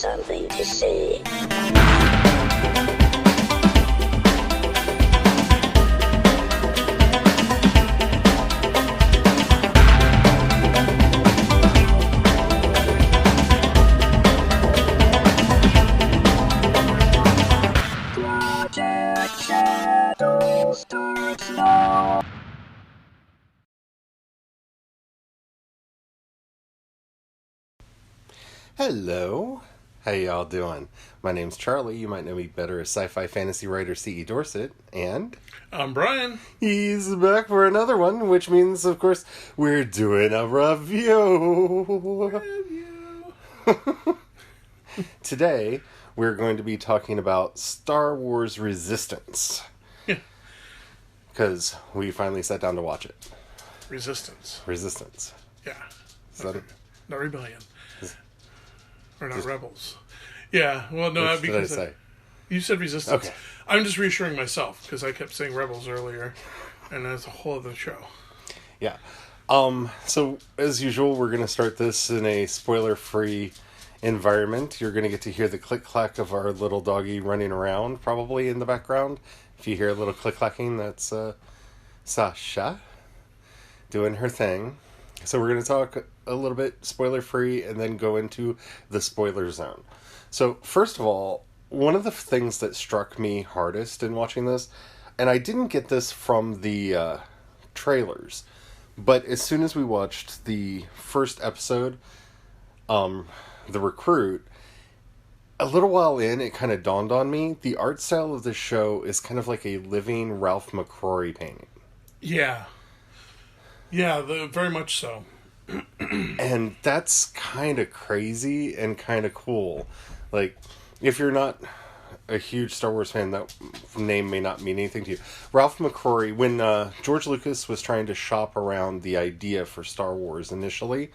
something to say. Project Shadow starts now. Hello, how y'all doing? My name's Charlie. You might know me better as sci-fi fantasy writer C.E. Dorset, and I'm Brian. he's back for another one, which means, of course, we're doing a review. Today, we're going to be talking about Star Wars Resistance. Yeah. Because we finally sat down to watch it. Resistance. Yeah. Is that it? Not Rebellion. Or not Rebels. Yeah, well, no, What did I because say? You said Resistance. Okay. I'm just reassuring myself, because I kept saying Rebels earlier, and that's a whole other show. Yeah. So, as usual, we're going to start this in a spoiler-free environment. You're going to get to hear the click-clack of our little doggy running around, probably, in the background. If you hear a little click-clacking, that's Sasha doing her thing. So we're going to talk a little bit spoiler-free and then go into the spoiler zone. So, first of all, one of the things that struck me hardest in watching this, and I didn't get this from the trailers, but as soon as we watched the first episode, The Recruit, a little while in, it kind of dawned on me, the art style of this show is kind of like a living Ralph McQuarrie painting. Yeah. Yeah, very much so. And that's kind of crazy and kind of cool. Like, if you're not a huge Star Wars fan, that name may not mean anything to you. Ralph McQuarrie, when George Lucas was trying to shop around the idea for Star Wars initially,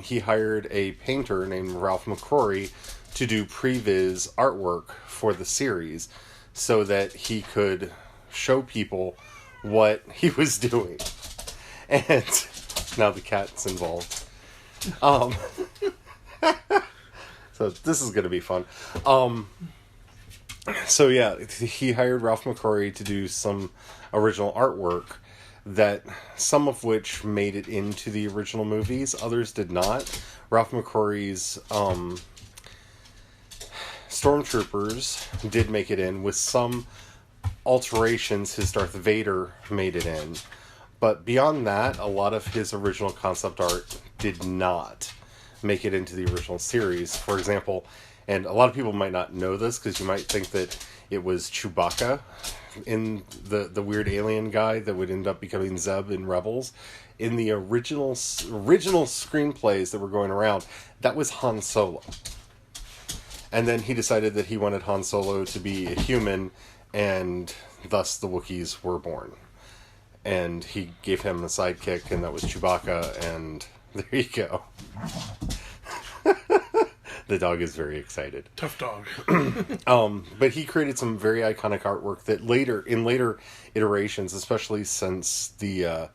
he hired a painter named Ralph McQuarrie to do previs artwork for the series so that he could show people what he was doing. And now the cat's involved. So this is going to be fun. So yeah, he hired Ralph McQuarrie to do some original artwork that some of which made it into the original movies, others did not. Ralph McQuarrie's Stormtroopers did make it in with some alterations. His Darth Vader made it in. But beyond that, a lot of his original concept art did not make it into the original series. For example, and a lot of people might not know this because you might think that it was Chewbacca in the weird alien guy that would end up becoming Zeb in Rebels. In the original screenplays that were going around, that was Han Solo. And then he decided that he wanted Han Solo to be a human, and thus the Wookiees were born. And he gave him a sidekick, and that was Chewbacca, and there you go. The dog is very excited. Tough dog. But he created some very iconic artwork that in later iterations, especially since the,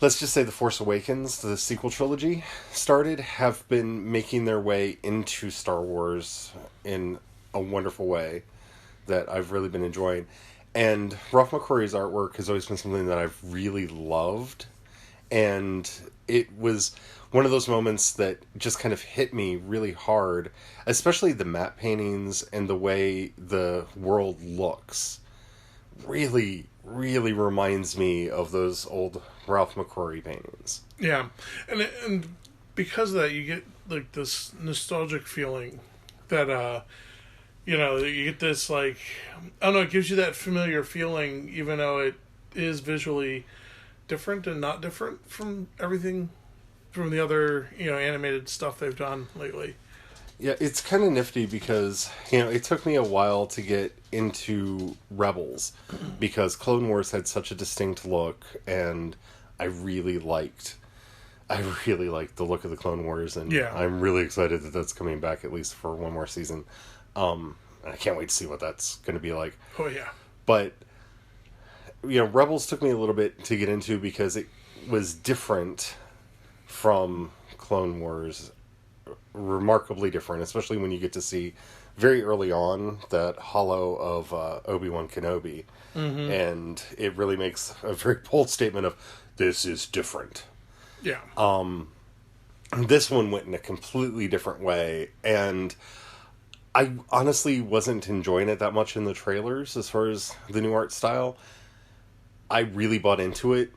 let's just say The Force Awakens, the sequel trilogy, started, have been making their way into Star Wars in a wonderful way that I've really been enjoying. And Ralph McQuarrie's artwork has always been something that I've really loved. And it was one of those moments that just kind of hit me really hard, especially the matte paintings and the way the world looks. Really, really reminds me of those old Ralph McQuarrie paintings. Yeah. And because of that, you get like this nostalgic feeling that, you get this, like, I don't know, it gives you that familiar feeling, even though it is visually different and not different from everything, from the other, animated stuff they've done lately. Yeah, it's kind of nifty because, it took me a while to get into Rebels because Clone Wars had such a distinct look, and I really liked the look of the Clone Wars, and yeah. I'm really excited that that's coming back at least for one more season. And I can't wait to see what that's going to be like. Oh, yeah. But, Rebels took me a little bit to get into because it was different from Clone Wars remarkably different, especially when you get to see very early on that hollow of Obi-Wan Kenobi. Mm-hmm. And it really makes a very bold statement of, this is different. Yeah. This one went in a completely different way, and I honestly wasn't enjoying it that much in the trailers as far as the new art style. I really bought into it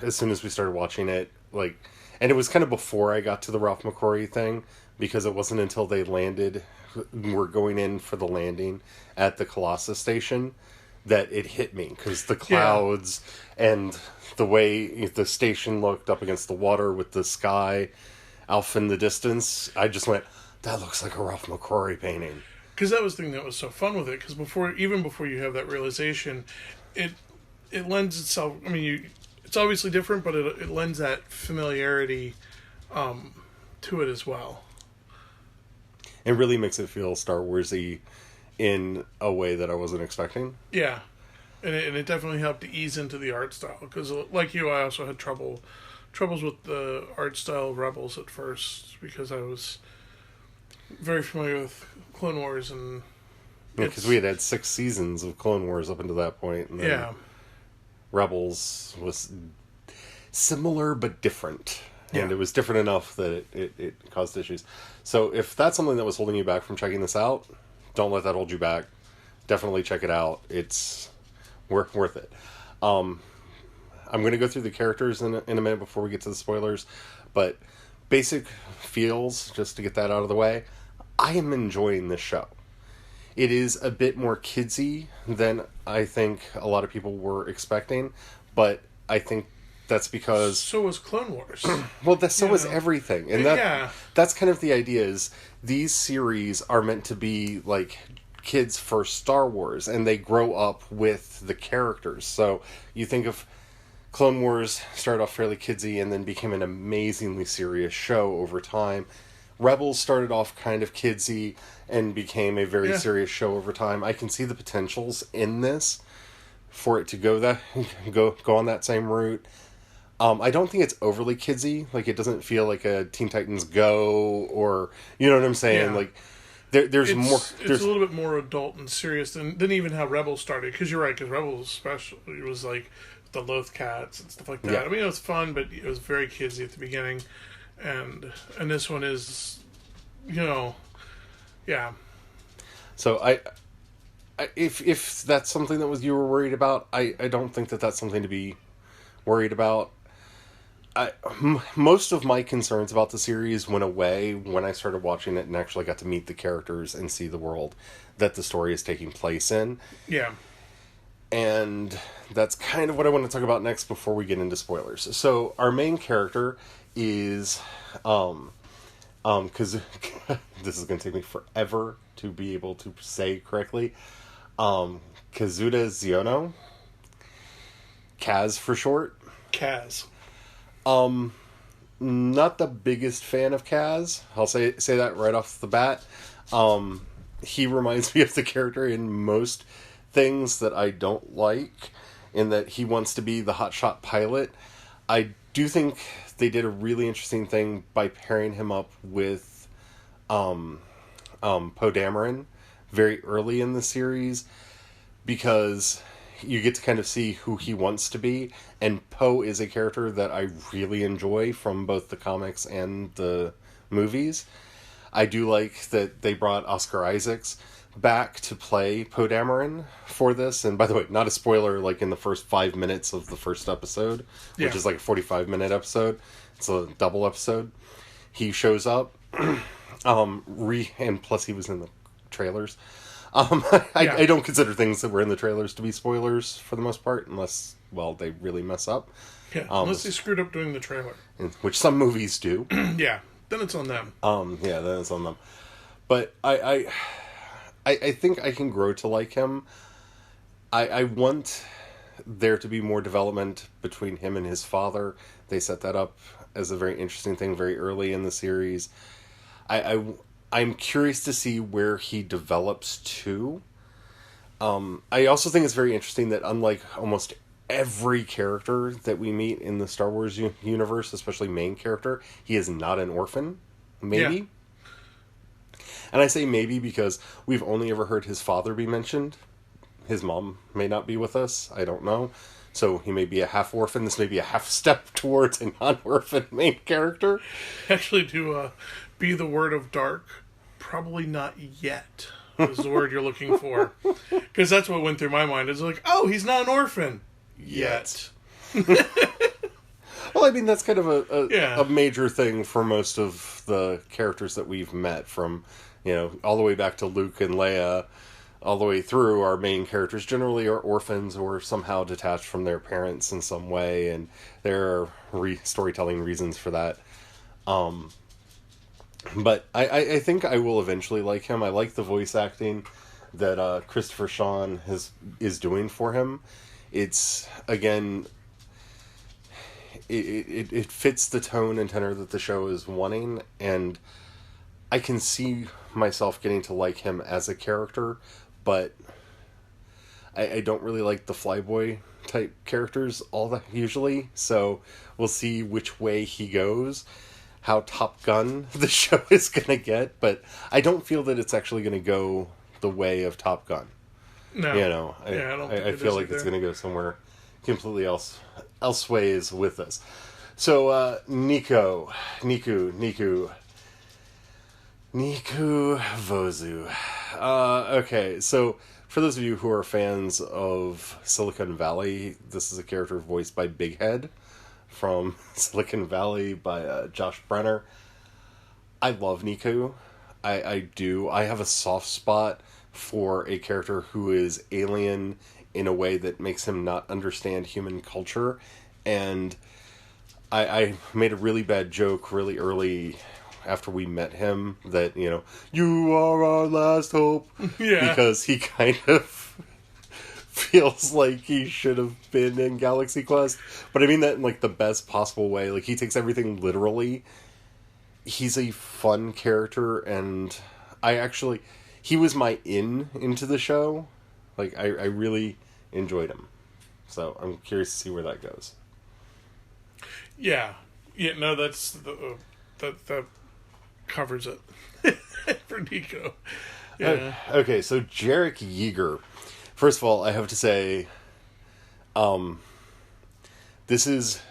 as soon as we started watching it, and it was kind of before I got to the Ralph McQuarrie thing, because it wasn't until they were going in for the landing at the Colossus station, that it hit me, because the clouds and the way the station looked up against the water with the sky off in the distance, I just went, that looks like a Ralph McQuarrie painting. Because that was the thing that was so fun with it, because even before you have that realization, it lends itself, I mean, it's obviously different, but it lends that familiarity to it as well. It really makes it feel Star Wars-y in a way that I wasn't expecting. Yeah, and it definitely helped to ease into the art style, because like you, I also had troubles with the art style of Rebels at first, because I was very familiar with Clone Wars, and because we had 6 seasons of Clone Wars up until that point, and then Rebels was similar but different. And it was different enough that it caused issues. So if that's something that was holding you back from checking this out, don't let that hold you back. Definitely check it out. It's worth it. I'm going to go through the characters in a minute before we get to the spoilers. But basic feels, just to get that out of the way, I am enjoying this show. It is a bit more kidsy than I think a lot of people were expecting. But I think that's because... So was Clone Wars. Well, so was everything. And that's kind of the idea, is these series are meant to be like kids' first Star Wars, and they grow up with the characters. So you think of Clone Wars started off fairly kidsy and then became an amazingly serious show over time. Rebels started off kind of kidsy and became a very serious show over time. I can see the potentials in this for it to go on that same route. I don't think it's overly kidsy. Like, it doesn't feel like a Teen Titans Go, or, you know what I'm saying? Yeah. Like, there's more... It's a little bit more adult and serious than even how Rebels started. Because you're right, because Rebels especially was like the Loth Cats and stuff like that. Yeah. I mean, it was fun, but it was very kidsy at the beginning. And this one is, So if that's something that you were worried about, I don't think that that's something to be worried about. Most of my concerns about the series went away when I started watching it and actually got to meet the characters and see the world that the story is taking place in. Yeah. And that's kind of what I want to talk about next before we get into spoilers. So our main character is, because this is going to take me forever to be able to say correctly, Kazuda Xiono. Kaz for short. Kaz. Not the biggest fan of Kaz. I'll say that right off the bat. He reminds me of the character in most things that I don't like, in that he wants to be the hotshot pilot. I do think they did a really interesting thing by pairing him up with Poe Dameron very early in the series, because you get to kind of see who he wants to be, and Poe is a character that I really enjoy from both the comics and the movies. I do like that they brought Oscar Isaacs back to play Poe Dameron for this, and by the way, not a spoiler, like in the first 5 minutes of the first episode, which is like a 45-minute episode, it's a double episode, he shows up, and plus he was in the trailers. I don't consider things that were in the trailers to be spoilers for the most part, unless, well, they really mess up. Yeah, unless they screwed up doing the trailer. Which some movies do. Yeah, then it's on them. Yeah, then it's on them. But I think I can grow to like him. I want there to be more development between him and his father. They set that up as a very interesting thing very early in the series. I'm curious to see where he develops to. I also think it's very interesting that, unlike almost every character that we meet in the Star Wars universe, especially main character, he is not an orphan. Maybe. And I say maybe because we've only ever heard his father be mentioned. His mom may not be with us. I don't know. So he may be a half orphan. This may be a half step towards a non-orphan main character. Actually, to be the word of dark, probably not yet is the word you're looking for. Because that's what went through my mind. It's like, oh, he's not an orphan. Yet. Well, I mean, that's kind of Yeah. a major thing for most of the characters that we've met, from, all the way back to Luke and Leia, all the way through. Our main characters generally are orphans or somehow detached from their parents in some way, and there are storytelling reasons for that. But I think I will eventually like him. I like the voice acting that Christopher Sean is doing for him. It's, again, it fits the tone and tenor that the show is wanting, and I can see myself getting to like him as a character, but I don't really like the Flyboy type characters all that usually, so we'll see which way he goes, how Top Gun the show is going to get, but I don't feel that it's actually going to go the way of Top Gun. No. I feel like it's going to go somewhere completely elseways with this. So, Niku Vozu. Okay, so for those of you who are fans of Silicon Valley, this is a character voiced by Big Head from Silicon Valley by Josh Brenner. I love Niku. I do. I have a soft spot for a character who is alien in a way that makes him not understand human culture. And I made a really bad joke really early after we met him that, you are our last hope. Yeah. Because he kind of feels like he should have been in Galaxy Quest. But I mean that in, like, the best possible way. Like, he takes everything literally. He's a fun character, and he was my into the show. Like, I really enjoyed him. So I'm curious to see where that goes. Yeah. No, that's that covers it for Nico. Yeah. Okay, so Jarek Yeager. First of all, I have to say, this is,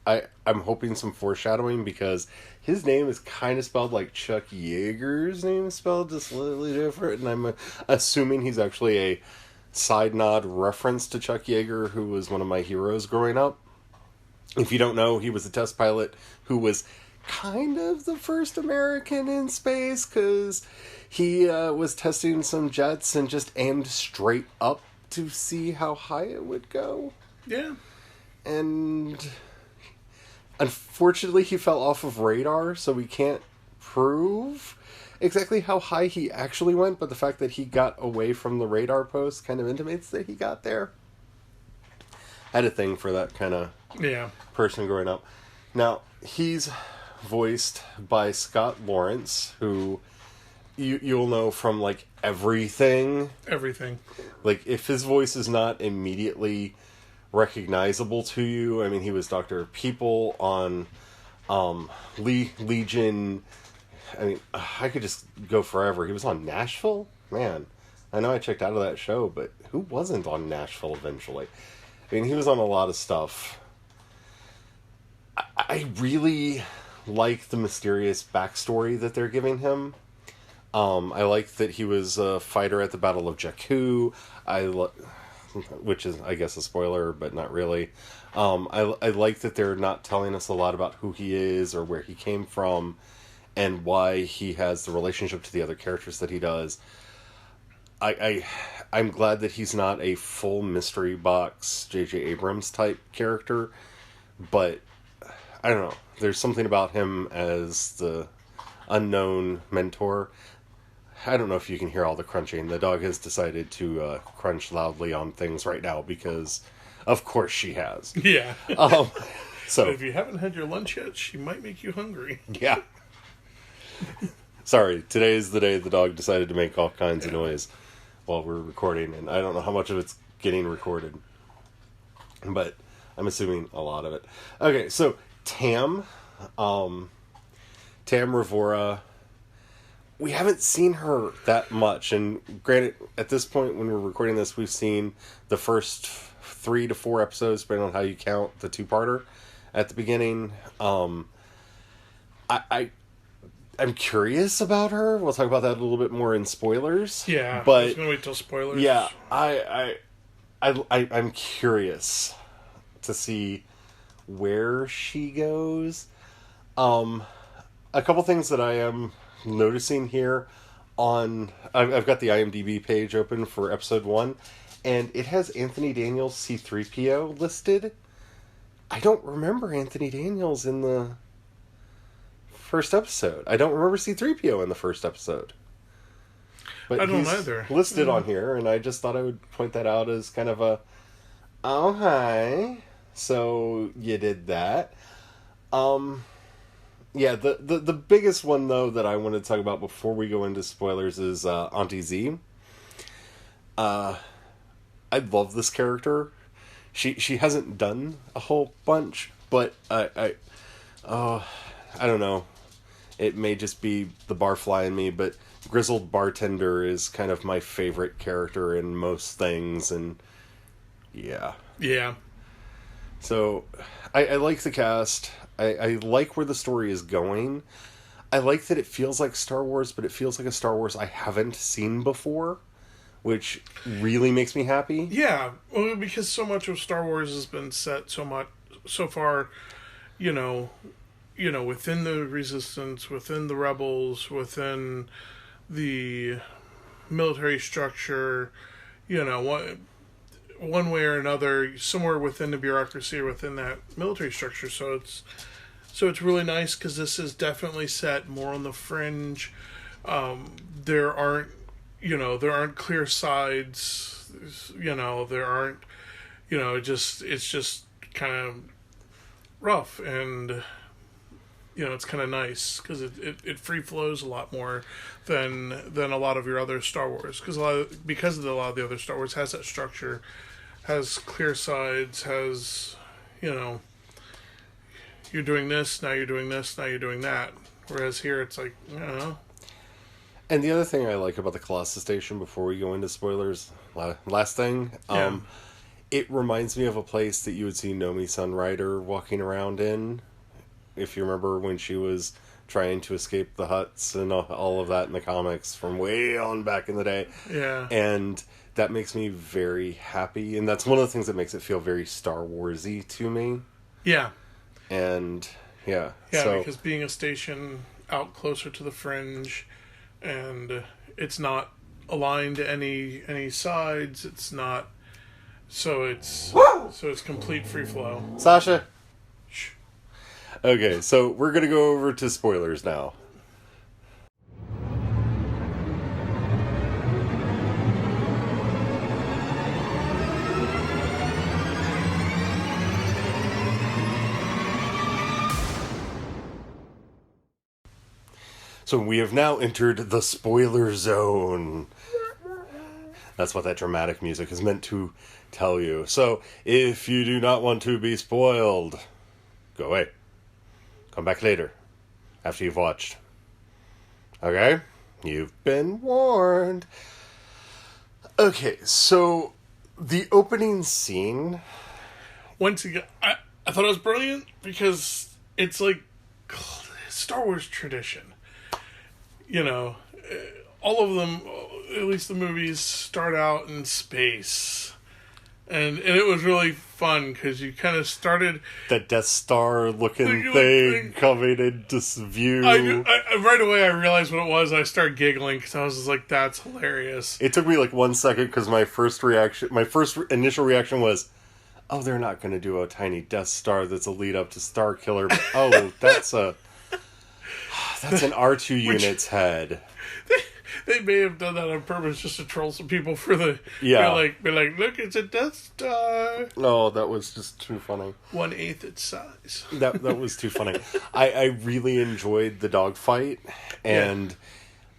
I'm hoping some foreshadowing, because his name is kind of spelled like Chuck Yeager's name is spelled just slightly different, and I'm assuming he's actually a side nod reference to Chuck Yeager, who was one of my heroes growing up. If you don't know, he was a test pilot who was kind of the first American in space, because he was testing some jets and just aimed straight up to see how high it would go. Yeah. And unfortunately, he fell off of radar, so we can't prove exactly how high he actually went, but the fact that he got away from the radar post kind of intimates that he got there. I had a thing for that kind of person growing up. Now, he's voiced by Scott Lawrence, who you'll know from, like, everything. Everything. Like, if his voice is not immediately recognizable to you, I mean, he was Dr. People on Legion. I mean, I could just go forever. He was on Nashville? Man, I know I checked out of that show, but who wasn't on Nashville eventually? I mean, he was on a lot of stuff. I really like the mysterious backstory that they're giving him. I like that he was a fighter at the Battle of Jakku. Which is, I guess, a spoiler, but not really. I like that they're not telling us a lot about who he is or where he came from and why he has the relationship to the other characters that he does. I'm glad that he's not a full mystery box J.J. Abrams type character, but I don't know. There's something about him as the unknown mentor. I don't know if you can hear all the crunching. The dog has decided to crunch loudly on things right now because, of course, she has. Yeah. So But if you haven't had your lunch yet, she might make you hungry. Yeah. Sorry, today is the day the dog decided to make all kinds of noise while we're recording, and I don't know how much of it's getting recorded, but I'm assuming a lot of it. Okay, so Tam Rivora we haven't seen her that much. And granted, at this point, when we're recording this, we've seen the first 3 to 4 episodes, depending on how you count the two-parter at the beginning. I'm curious about her. We'll talk about that a little bit more in spoilers. Yeah, but I was gonna wait till spoilers. Yeah, I'm curious to see where she goes. A couple things that I am noticing here I've got the IMDb page open for episode 1, and it has Anthony Daniels C-3PO listed. I don't remember Anthony Daniels in the first episode. I don't remember C-3PO in the first episode. But I don't he's either. listed on here, and I just thought I would point that out as kind of a, oh, hi. So, you did that. Yeah, the biggest one, though, that I want to talk about before we go into spoilers is Auntie Z. I love this character. She hasn't done a whole bunch, but I don't know. It may just be the barfly in me, but Grizzled Bartender is kind of my favorite character in most things, and yeah. Yeah. So, I like the cast. I like where the story is going. I like that it feels like Star Wars, but it feels like a Star Wars I haven't seen before, which really makes me happy. Yeah, well, because so much of Star Wars has been set so far, within the Resistance, within the Rebels, within the military structure, one way or another, somewhere within the bureaucracy or within that military structure. So it's really nice because this is definitely set more on the fringe. There aren't clear sides. There aren't. It's just kind of rough, and it's kind of nice because it free flows a lot more than a lot of your other Star Wars, because a lot of the other Star Wars has that structure, has clear sides, has you're doing this, now you're doing this, now you're doing that, whereas here it's like, I don't know. And the other thing I like about the Colossus Station, before we go into spoilers, last thing, it reminds me of a place that you would see Nomi Sunrider walking around in. If you remember when she was trying to escape the Hutts and all of that in the comics from way on back in the day. Yeah. And that makes me very happy. And that's one of the things that makes it feel very Star Wars-y to me. Yeah. And, yeah. Yeah, because being a station out closer to the fringe, and it's not aligned to any sides, it's not... So it's complete free flow. Sasha! Shh. Okay, so we're going to go over to spoilers now. So we have now entered the spoiler zone. That's what that dramatic music is meant to tell you. So, if you do not want to be spoiled, go away. Come back later, after you've watched. Okay? You've been warned. Okay, so the opening scene... Once again, I thought it was brilliant because it's like Star Wars tradition. All of them, at least the movies, start out in space. And it was really fun because you kind of started... That Death Star looking thing coming into view. I right away I realized what it was, and I started giggling because I was just like, that's hilarious. It took me like 1 second because my first initial reaction was, oh, they're not going to do a tiny Death Star that's a lead up to Star Killer. Oh, that's an R2 unit's head. They may have done that on purpose just to troll some people for the... Yeah. Be like, look, it's a Death Star. Oh, that was just too funny. 1/8 its size. That was too funny. I really enjoyed the dogfight, and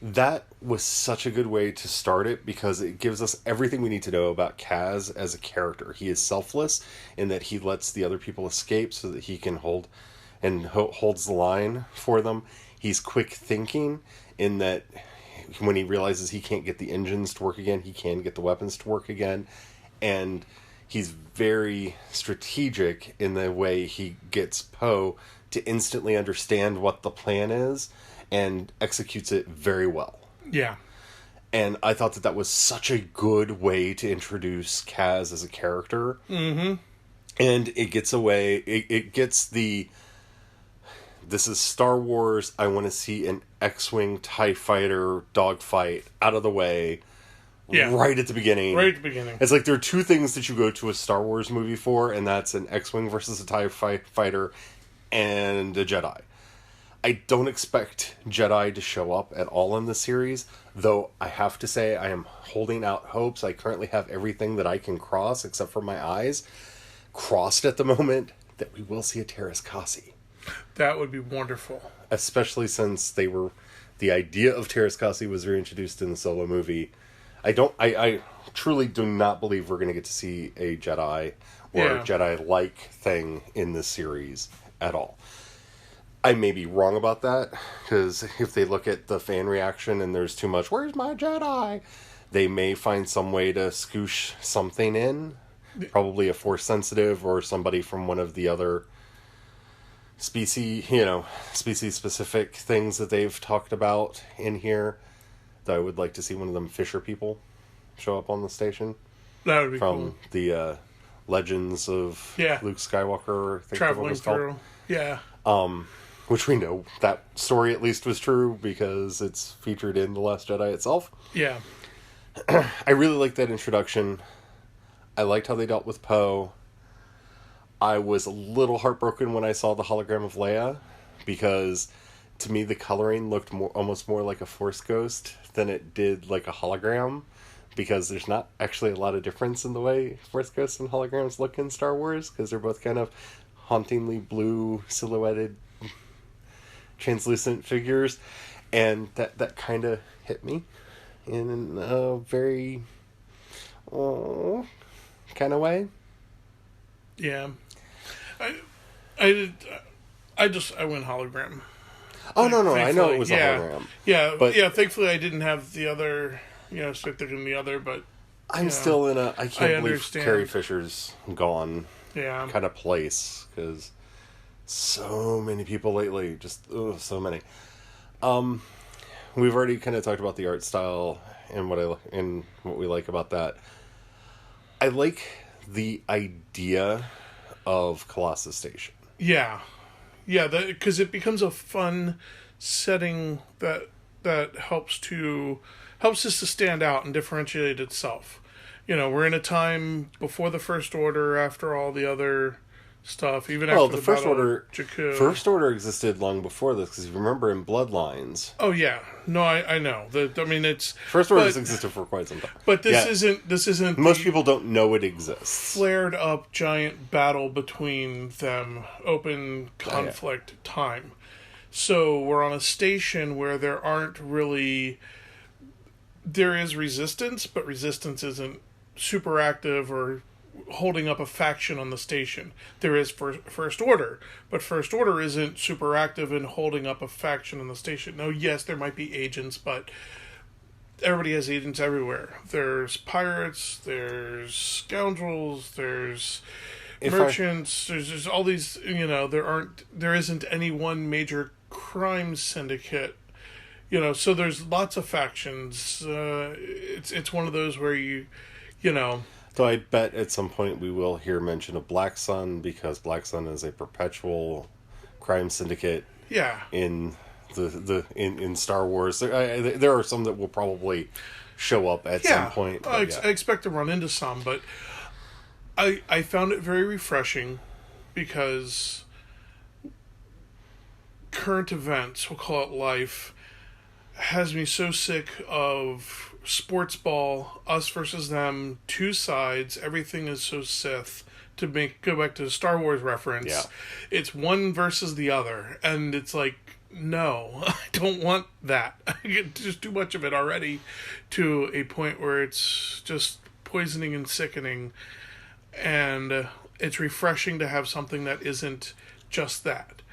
that was such a good way to start it because it gives us everything we need to know about Kaz as a character. He is selfless in that he lets the other people escape so that he can holds the line for them. He's quick thinking in that when he realizes he can't get the engines to work again, he can get the weapons to work again. And he's very strategic in the way he gets Poe to instantly understand what the plan is and executes it very well. Yeah. And I thought that was such a good way to introduce Kaz as a character. Mm-hmm. And it gets away, it gets the, this is Star Wars, I want to see an X-Wing TIE fighter dogfight out of the way. Yeah. Right at the beginning. Right at the beginning. It's like there are two things that you go to a Star Wars movie for, and that's an X-Wing versus a TIE fighter and a Jedi. I don't expect Jedi to show up at all in the series, though I have to say I am holding out hopes. I currently have everything that I can cross, except for my eyes, crossed at the moment, that we will see a Terras Kasi. That would be wonderful. Especially since the idea of Terras Kasi was reintroduced in the Solo movie. I truly do not believe we're going to get to see a Jedi or Jedi-like thing in this series at all. I may be wrong about that, because if they look at the fan reaction and there's too much, "Where's my Jedi?" they may find some way to scoosh something in. Probably a Force sensitive or somebody from one of the other species-specific things that they've talked about in here. Though I would like to see one of them Fisher people show up on the station. That would be from cool. The Legends of Luke Skywalker. I think traveling through. Yeah. Which we know that story at least was true because it's featured in The Last Jedi itself. Yeah. I really liked that introduction. I liked how they dealt with Poe. I was a little heartbroken when I saw the hologram of Leia, because to me the coloring looked almost more like a Force ghost than it did like a hologram, because there's not actually a lot of difference in the way Force ghosts and holograms look in Star Wars, because they're both kind of hauntingly blue silhouetted translucent figures, and that kind of hit me in a very kind of way. Yeah. I went hologram. Oh, no, I know it was a hologram. Yeah, but thankfully I didn't have the other, stick in the other, but I'm still in I can't believe Carrie Fisher's gone kind of place, because so many people lately, just so many. We've already kind of talked about the art style and what we like about that. I like the idea of Colossus Station. Yeah, because it becomes a fun setting that helps us to stand out and differentiate itself. We're in a time before the First Order, after all the other stuff. Even after the First Order, Jakku. First Order existed long before this, because you remember in Bloodlines. Oh yeah, no, I know. It's First Order has existed for quite some time. But this isn't. Most people don't know it exists. Flared up giant battle between them, open conflict time. So we're on a station where there is resistance, but resistance isn't super active or holding up a faction on the station. There is First Order, but First Order isn't super active in holding up a faction on the station. Now, yes, there might be agents, but everybody has agents everywhere. There's pirates, there's scoundrels, there's merchants, there's all these, there isn't any one major crime syndicate. So there's lots of factions. It's one of those where So I bet at some point we will hear mention of Black Sun, because Black Sun is a perpetual crime syndicate. Yeah. In in Star Wars, there are some that will probably show up at some point. I expect to run into some, but I found it very refreshing, because current events, we'll call it life, has me so sick of sports ball, us versus them, two sides, everything is so Sith. To go back to the Star Wars reference, it's one versus the other, and it's like, no, I don't want that. I get just too much of it already, to a point where it's just poisoning and sickening, and it's refreshing to have something that isn't just that.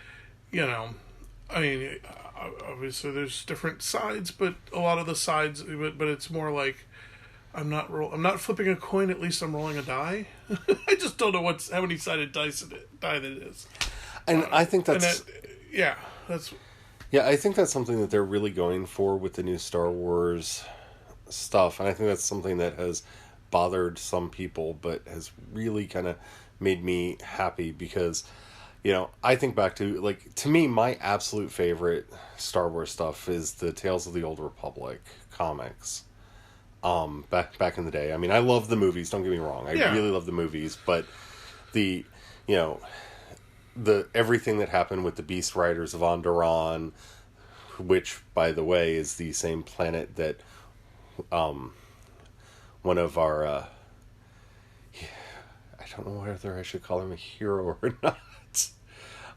obviously there's different sides, but a lot of the sides, but it's more like I'm not flipping a coin. At least I'm rolling a die. I just don't know how many sided die that is. And I think that's that's I think that's something that they're really going for with the new Star Wars stuff, and I think that's something that has bothered some people, but has really kind of made me happy because, I think back to, like, to me, my absolute favorite Star Wars stuff is the Tales of the Old Republic comics. Back in the day. I mean, I love the movies, don't get me wrong. I really love the movies, but the everything that happened with the Beast Riders of Onderon, which, by the way, is the same planet that one of our I don't know whether I should call him a hero or not.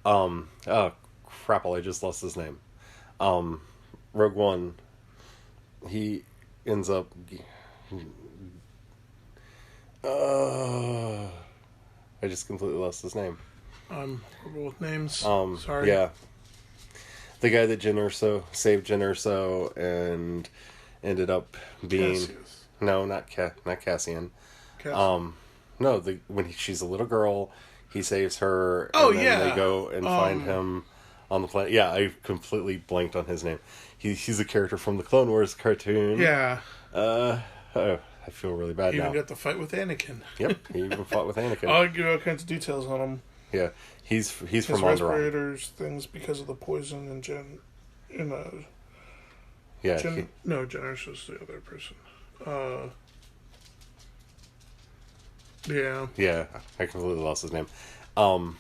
Oh crap, I just lost his name. Rogue One, he ends up I just completely lost his name. Horrible with names. Sorry. Yeah. The guy that Jyn Erso saved Jyn Erso and ended up being Cassius. No, not Cassian. Cassian. No, when she's a little girl, he saves her. Oh, and then yeah. They go and find him on the planet. Yeah, I completely blanked on his name. He's a character from the Clone Wars cartoon. Yeah. I feel really bad He now. even got to fight with Anakin. Yep, he even fought with Anakin. I'll give you all kinds of details on him. Yeah, he's from His Onderon. respirators, things because of the poison, and Jen Erso's the other person. Yeah, I completely lost his name. So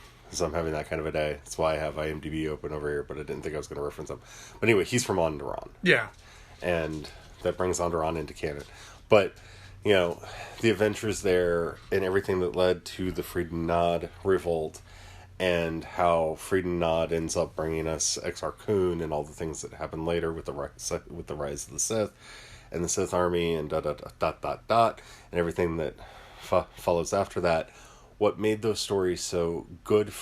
I'm having that kind of a day. That's why I have IMDb open over here, but I didn't think I was going to reference him. But anyway, he's from Onderon. Yeah. And that brings Onderon into canon. But, the adventures there and everything that led to the Frieden Nod revolt and how Frieden Nod ends up bringing us Exar Kun and all the things that happen later with the rise of the Sith and the Sith army and ... and everything that follows after that. What made those stories so good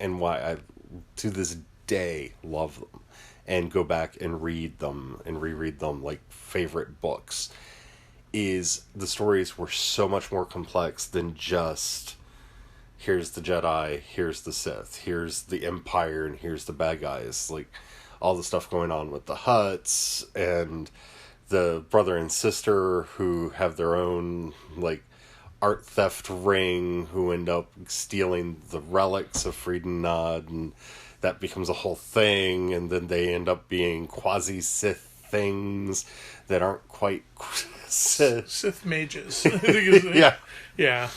and why I, to this day, love them and go back and read them and reread them like favorite books is the stories were so much more complex than just here's the Jedi, here's the Sith, here's the Empire, and here's the bad guys. Like, all the stuff going on with the Hutts and the brother and sister who have their own, like, art theft ring, who end up stealing the relics of Frieden Nod, and that becomes a whole thing, and then they end up being quasi-Sith things that aren't quite Sith mages. Yeah. Yeah.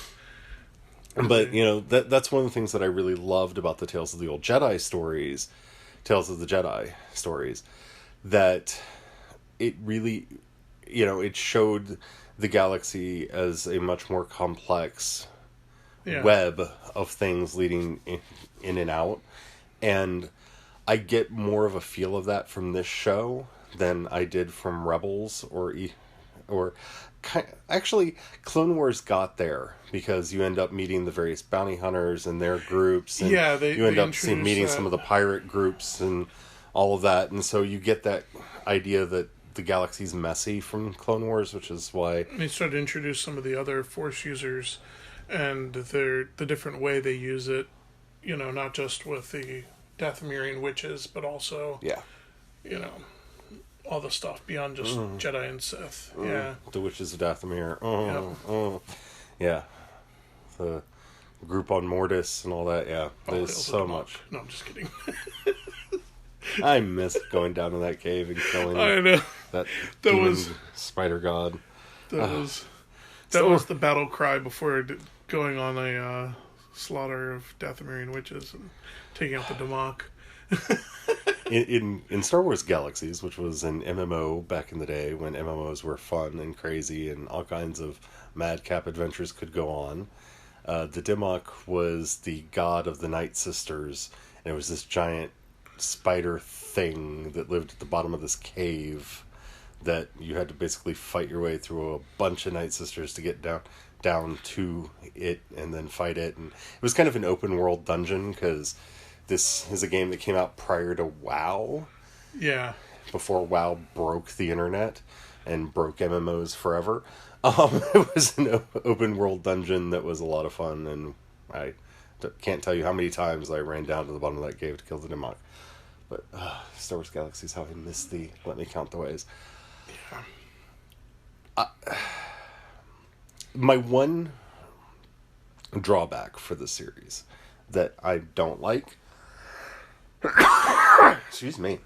But, that's one of the things that I really loved about the Tales of the Jedi stories, that it really, it showed the galaxy as a much more complex web of things leading in and out. And I get more of a feel of that from this show than I did from Rebels actually, Clone Wars got there because you end up meeting the various bounty hunters and their groups, and you end up meeting some of the pirate groups and all of that, and so you get that idea that the galaxy's messy from Clone Wars, which is why they started to introduce some of the other Force users and the different way they use it. Not just with the Dathomirian witches, but also all the stuff beyond just Jedi and Sith. Yeah. The Witches of Dathomir. Yeah. The group on Mortis and all that. Yeah. There's so much. No, I'm just kidding. I missed going down to that cave and killing I know. that was spider god. That was the battle cry before going on a slaughter of Dathomirian witches and taking out the Damok. In Star Wars Galaxies, which was an MMO back in the day when MMOs were fun and crazy and all kinds of madcap adventures could go on, the Dimok was the god of the Night Sisters, and it was this giant spider thing that lived at the bottom of this cave that you had to basically fight your way through a bunch of Night Sisters to get down to it and then fight it. And it was kind of an open world dungeon because this is a game that came out prior to WoW. Yeah. before WoW broke the internet and broke MMOs forever. It was an open world dungeon that was a lot of fun, and I can't tell you how many times I ran down to the bottom of that cave to kill the Nimok. But Star Wars Galaxies, how I miss the let me count the ways. Yeah. My one drawback for the series that I don't like, excuse me,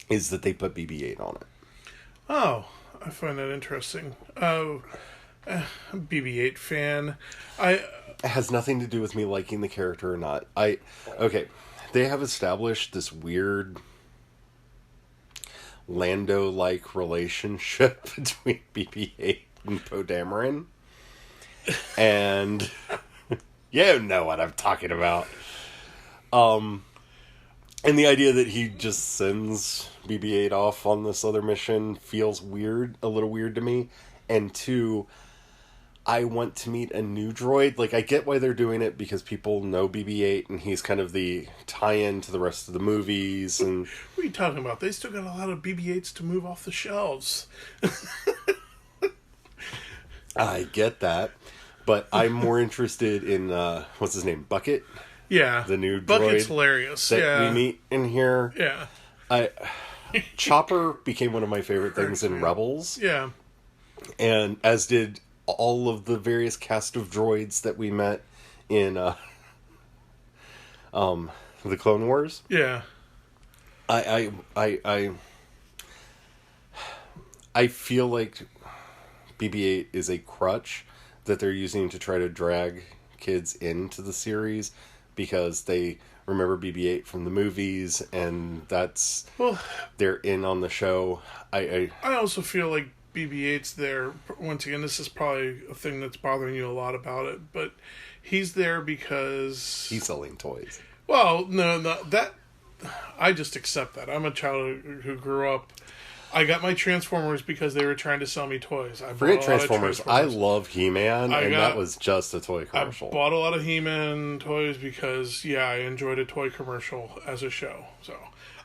is that they put BB-8 on it. Oh, I find that interesting. BB-8 fan. It has nothing to do with me liking the character or not. Okay, they have established this weird Lando-like relationship between BB-8 and Poe Dameron. And you know what I'm talking about. And the idea that he just sends BB-8 off on this other mission feels weird, a little weird to me. And two, I want to meet a new droid. Like, I get why they're doing it, because people know BB-8 and he's kind of the tie-in to the rest of the movies. And what are you talking about? They still got a lot of BB-8s to move off the shelves. I get that. But I'm more interested in, what's his name, Bucket? Yeah. The new Bucket's droid hilarious. that we meet in here. Yeah. Chopper became one of my favorite things in Rebels. Yeah. And as did all of the various cast of droids that we met in the Clone Wars. Yeah. I feel like BB-8 is a crutch that they're using to try to drag kids into the series, because they remember BB-8 from the movies, and that's they're in on the show. I also feel like BB-8's there. Once again, this is probably a thing that's bothering you a lot about it, but he's there because he's selling toys. Well, no, that I just accept that. I'm a child who grew up. I got my Transformers because they were trying to sell me toys. Forget Transformers. I love He-Man, and that was just a toy commercial. I bought a lot of He-Man toys because, I enjoyed a toy commercial as a show. So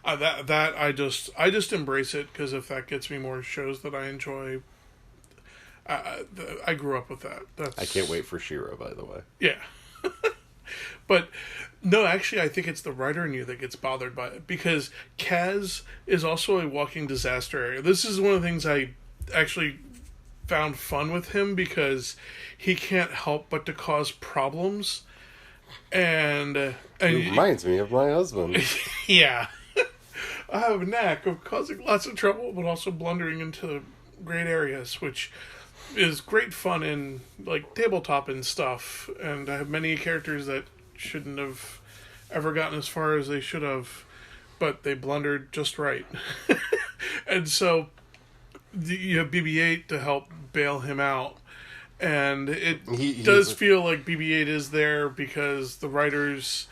I just embrace it, because if that gets me more shows that I enjoy, I grew up with that. I can't wait for She-Ra, by the way. Yeah. But no, actually, I think it's the writer in you that gets bothered by it, because Kaz is also a walking disaster area. This is one of the things I actually found fun with him, because he can't help but to cause problems. And it reminds me of my husband. Yeah. I have a knack of causing lots of trouble, but also blundering into great areas, which is great fun in, like, tabletop and stuff. And I have many characters that shouldn't have ever gotten as far as they should have, but they blundered just right. And so you have BB-8 to help bail him out. And it does feel like BB-8 is there because the writers...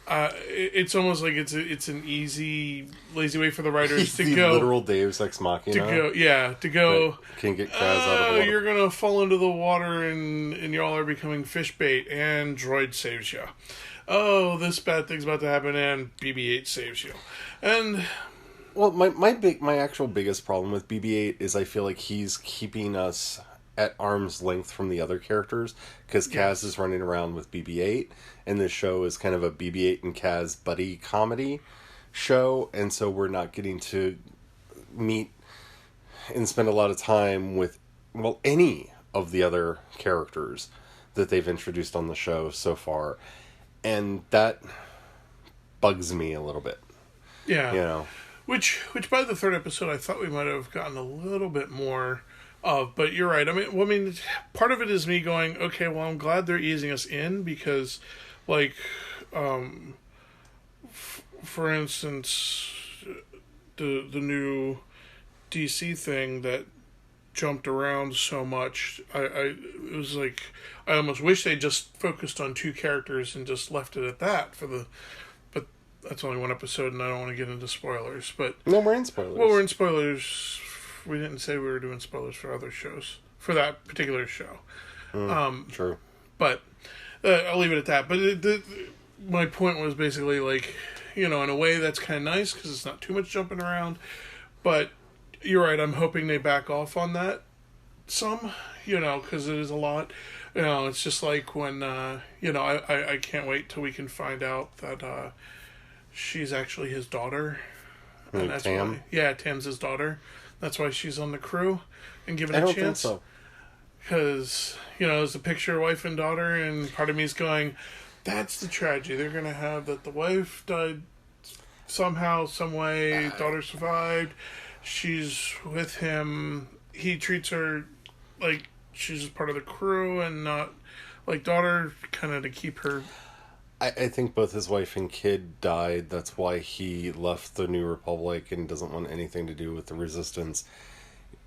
it's almost like it's an easy, lazy way for the writers to go. Literal Deus Ex Machina. To go. Can get Kaz out of the water. You're gonna fall into the water and y'all are becoming fish bait, and droid saves you. Oh, this bad thing's about to happen, and BB-8 saves you. And well, my actual biggest problem with BB-8 is I feel like he's keeping us at arm's length from the other characters, because Kaz is running around with BB-8, and this show is kind of a BB-8 and Kaz buddy comedy show, and so we're not getting to meet and spend a lot of time with, any of the other characters that they've introduced on the show so far, and that bugs me a little bit. Yeah. Which by the third episode, I thought we might have gotten a little bit more of, but you're right. I mean, part of it is me going, okay, well, I'm glad they're easing us in, because, like, for instance, the new DC thing that jumped around so much, it was like, I almost wish they just focused on two characters and just left it at that but that's only one episode, and I don't want to get into spoilers. But no, we're in spoilers. Well, we're in spoilers. We didn't say we were doing spoilers for other shows, for that particular show. True. But I'll leave it at that. But my point was basically, like, in a way that's kind of nice because it's not too much jumping around. But you're right, I'm hoping they back off on that some, because it is a lot. It's just like when, I can't wait till we can find out that she's actually his daughter. And that's Tam? why, yeah, Tam's his daughter. That's why she's on the crew and given a I don't chance. think so. Because, there's a picture of wife and daughter, and part of me is going, that's the tragedy. They're going to have that the wife died somehow, some way, daughter survived, she's with him, he treats her like she's just part of the crew and not like daughter, kind of to keep her. I think both his wife and kid died. That's why he left the New Republic and doesn't want anything to do with the Resistance.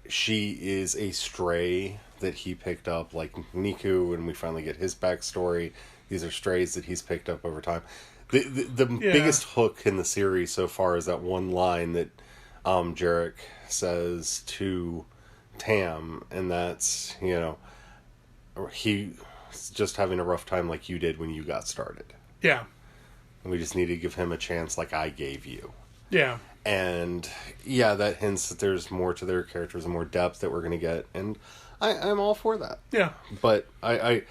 She is a stray that he picked up, like Niku, and we finally get his backstory. These are strays that he's picked up over time. The biggest hook in the series so far is that one line that Jarek says to Tam, and that's, he's just having a rough time like you did when you got started. Yeah. And we just need to give him a chance like I gave you. Yeah. And, yeah, that hints that there's more to their characters and more depth that we're going to get, and I'm all for that. Yeah. But I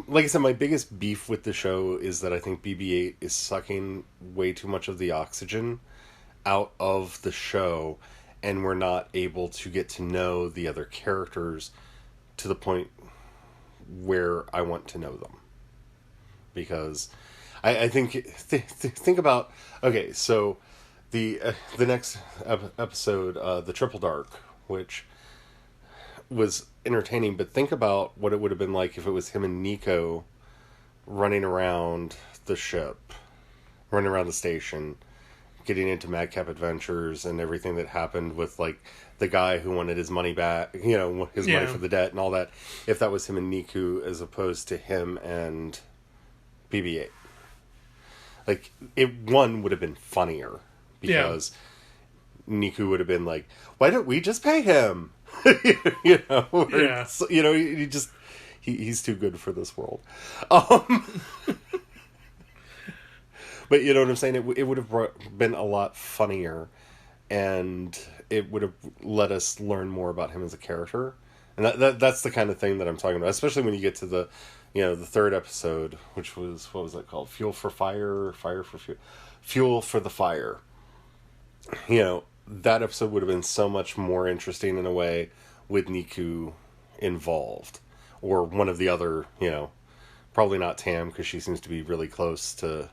like I said, my biggest beef with the show is that I think BB-8 is sucking way too much of the oxygen out of the show, and we're not able to get to know the other characters to the point where I want to know them. Because I think think about, okay, so the next episode, the Triple Dark, which was entertaining, but think about what it would have been like if it was him and Nico running around the ship, running around the station, getting into madcap adventures and everything that happened with like the guy who wanted his money back, his money for the debt and all that. If that was him and Nico as opposed to him and BB-8, like one would have been funnier because Nico would have been like, "Why don't we just pay him?" He's too good for this world. But you know what I'm saying? It would have been a lot funnier, and it would have let us learn more about him as a character. And that's the kind of thing that I'm talking about, especially when you get to the third episode, which was, what was that called? Fuel for Fire, Fire for Fuel, Fuel for the Fire. That episode would have been so much more interesting in a way with Niku involved, or one of the other, probably not Tam, because she seems to be really close to,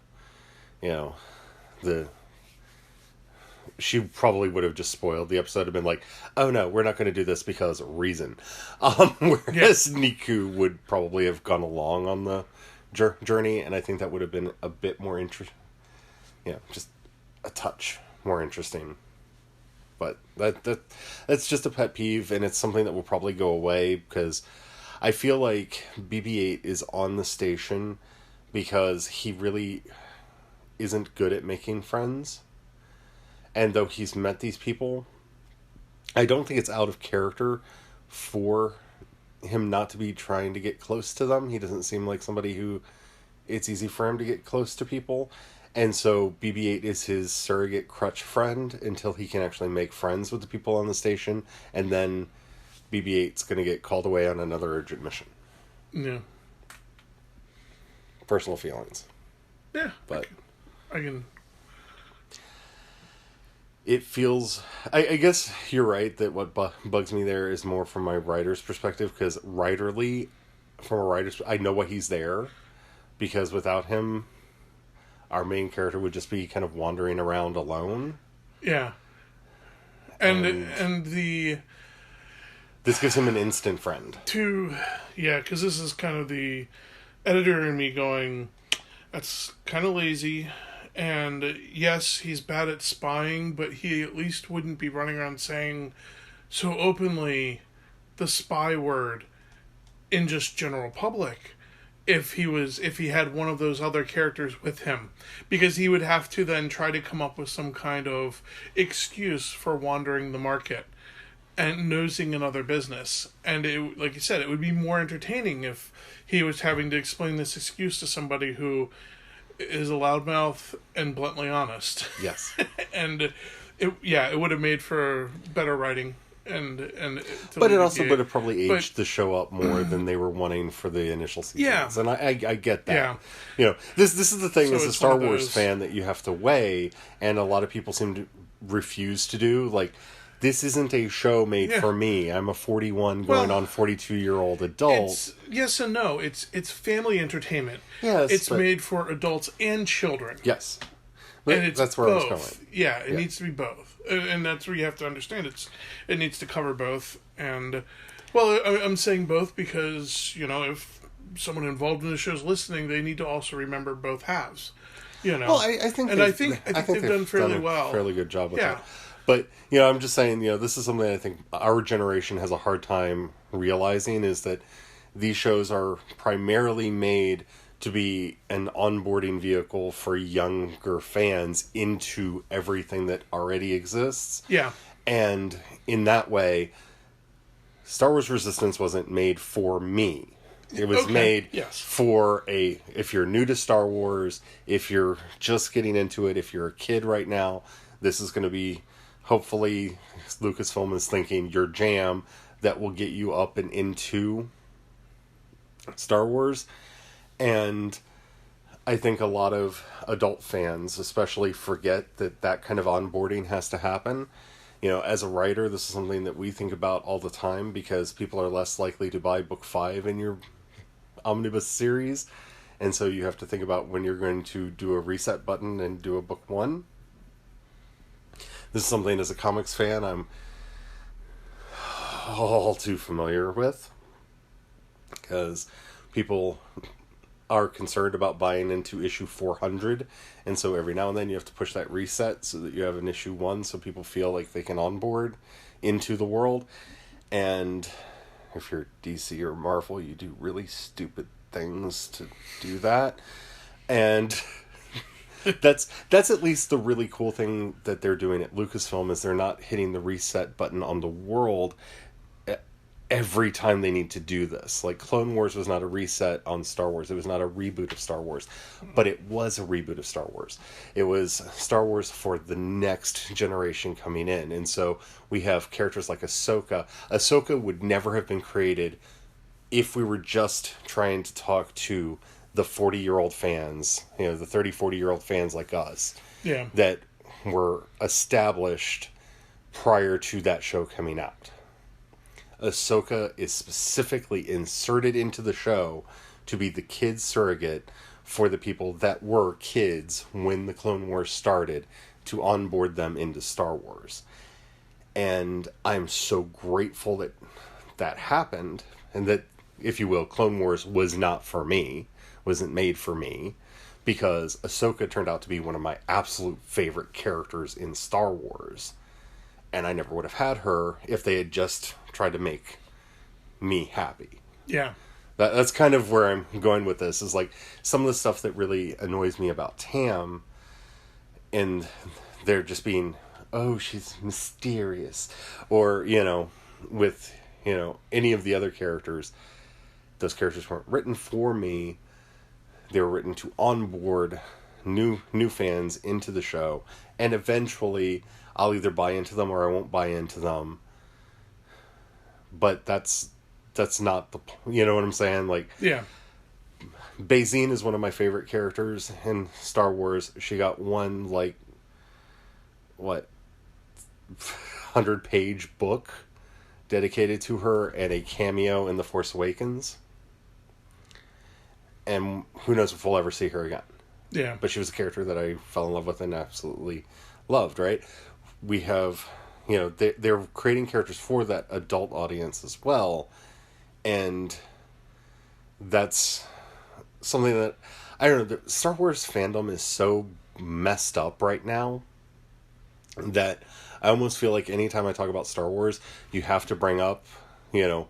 she probably would have just spoiled the episode and been like, oh no, we're not going to do this because reason. Whereas Niku would probably have gone along on the journey, and I think that would have been a bit more interesting. Just a touch more interesting. But that's just a pet peeve, and it's something that will probably go away, because I feel like BB-8 is on the station because he really isn't good at making friends. And though he's met these people, I don't think it's out of character for him not to be trying to get close to them. He doesn't seem like somebody who it's easy for him to get close to people. And so BB-8 is his surrogate crutch friend until he can actually make friends with the people on the station. And then BB-8's going to get called away on another urgent mission. Yeah. Personal feelings. Yeah. But I can... It feels... I guess you're right that what bugs me there is more from my writer's perspective, because writerly, from a writer's... I know why he's there, because without him, our main character would just be kind of wandering around alone. Yeah. And the... This gives him an instant friend. Because this is kind of the editor in me going, that's kind of lazy. And yes, he's bad at spying, but he at least wouldn't be running around saying so openly the spy word in just general public if he had one of those other characters with him, because he would have to then try to come up with some kind of excuse for wandering the market and nosing another business. And it, like you said, it would be more entertaining if he was having to explain this excuse to somebody who is a loudmouth and bluntly honest. Yes. And it would have made for better writing. But it also would have probably aged the show up more than they were wanting for the initial seasons. Yeah. And I get that. Yeah. You know, this is the thing So as a it's Star one of Wars those- fan that you have to weigh, and a lot of people seem to refuse to do. Like, this isn't a show made for me. I'm a 41 going on 42-year-old adult. It's, yes and no. It's family entertainment. Yes, It's but- made for adults and children. Yes. And it's That's where both. I was going. Yeah, it needs to be both. And that's where you have to understand it needs to cover both. And, well, I'm saying both because, you know, if someone involved in the show's listening, they need to also remember both halves. You know? Well, I think they've done fairly well. Fairly good job with Yeah. that. But, you know, I'm just saying, you know, this is something I think our generation has a hard time realizing, is that these shows are primarily made to be an onboarding vehicle for younger fans into everything that already exists. Yeah. And in that way, Star Wars Resistance wasn't made for me. It was made for if you're new to Star Wars, if you're just getting into it, if you're a kid right now, this is going to be, hopefully, Lucasfilm is thinking, your jam that will get you up and into Star Wars. And I think a lot of adult fans especially forget that kind of onboarding has to happen. You know, as a writer, this is something that we think about all the time, because people are less likely to buy book 5 in your omnibus series. And so you have to think about when you're going to do a reset button and do a book 1. This is something, as a comics fan, I'm all too familiar with, because people are concerned about buying into issue 400, and so every now and then you have to push that reset so that you have an issue 1, so people feel like they can onboard into the world. And if you're DC or Marvel, you do really stupid things to do that. And that's at least the really cool thing that they're doing at Lucasfilm, is they're not hitting the reset button on the world every time they need to do this. Like, Clone Wars was not a reset on Star Wars. It was not a reboot of Star Wars. But it was a reboot of Star Wars. It was Star Wars for the next generation coming in. And so we have characters like Ahsoka. Ahsoka would never have been created if we were just trying to talk to the 40-year-old fans, you know, the 30, 40-year-old fans like us. Yeah. That were established prior to that show coming out. Ahsoka is specifically inserted into the show to be the kid surrogate for the people that were kids when the Clone Wars started, to onboard them into Star Wars. And I'm so grateful that that happened, and that, if you will, Clone Wars was not for me, wasn't made for me, because Ahsoka turned out to be one of my absolute favorite characters in Star Wars. And I never would have had her if they had just tried to make me happy. Yeah. That's kind of where I'm going with this, is like some of the stuff that really annoys me about Tam, and they're just being, oh, she's mysterious, or, you know, with, you know, any of the other characters, those characters weren't written for me. They were written to onboard new fans into the show, and eventually I'll either buy into them or I won't buy into them. But that's not the, you know what I'm saying? Like, Yeah. Bazine is one of my favorite characters in Star Wars. She got one, like, 100-page book dedicated to her, and a cameo in The Force Awakens. And who knows if we'll ever see her again. Yeah. But she was a character that I fell in love with and absolutely loved, right? We have, you know, they're creating characters for that adult audience as well. And that's something that, I don't know, the Star Wars fandom is so messed up right now that I almost feel like anytime I talk about Star Wars, you have to bring up, you know,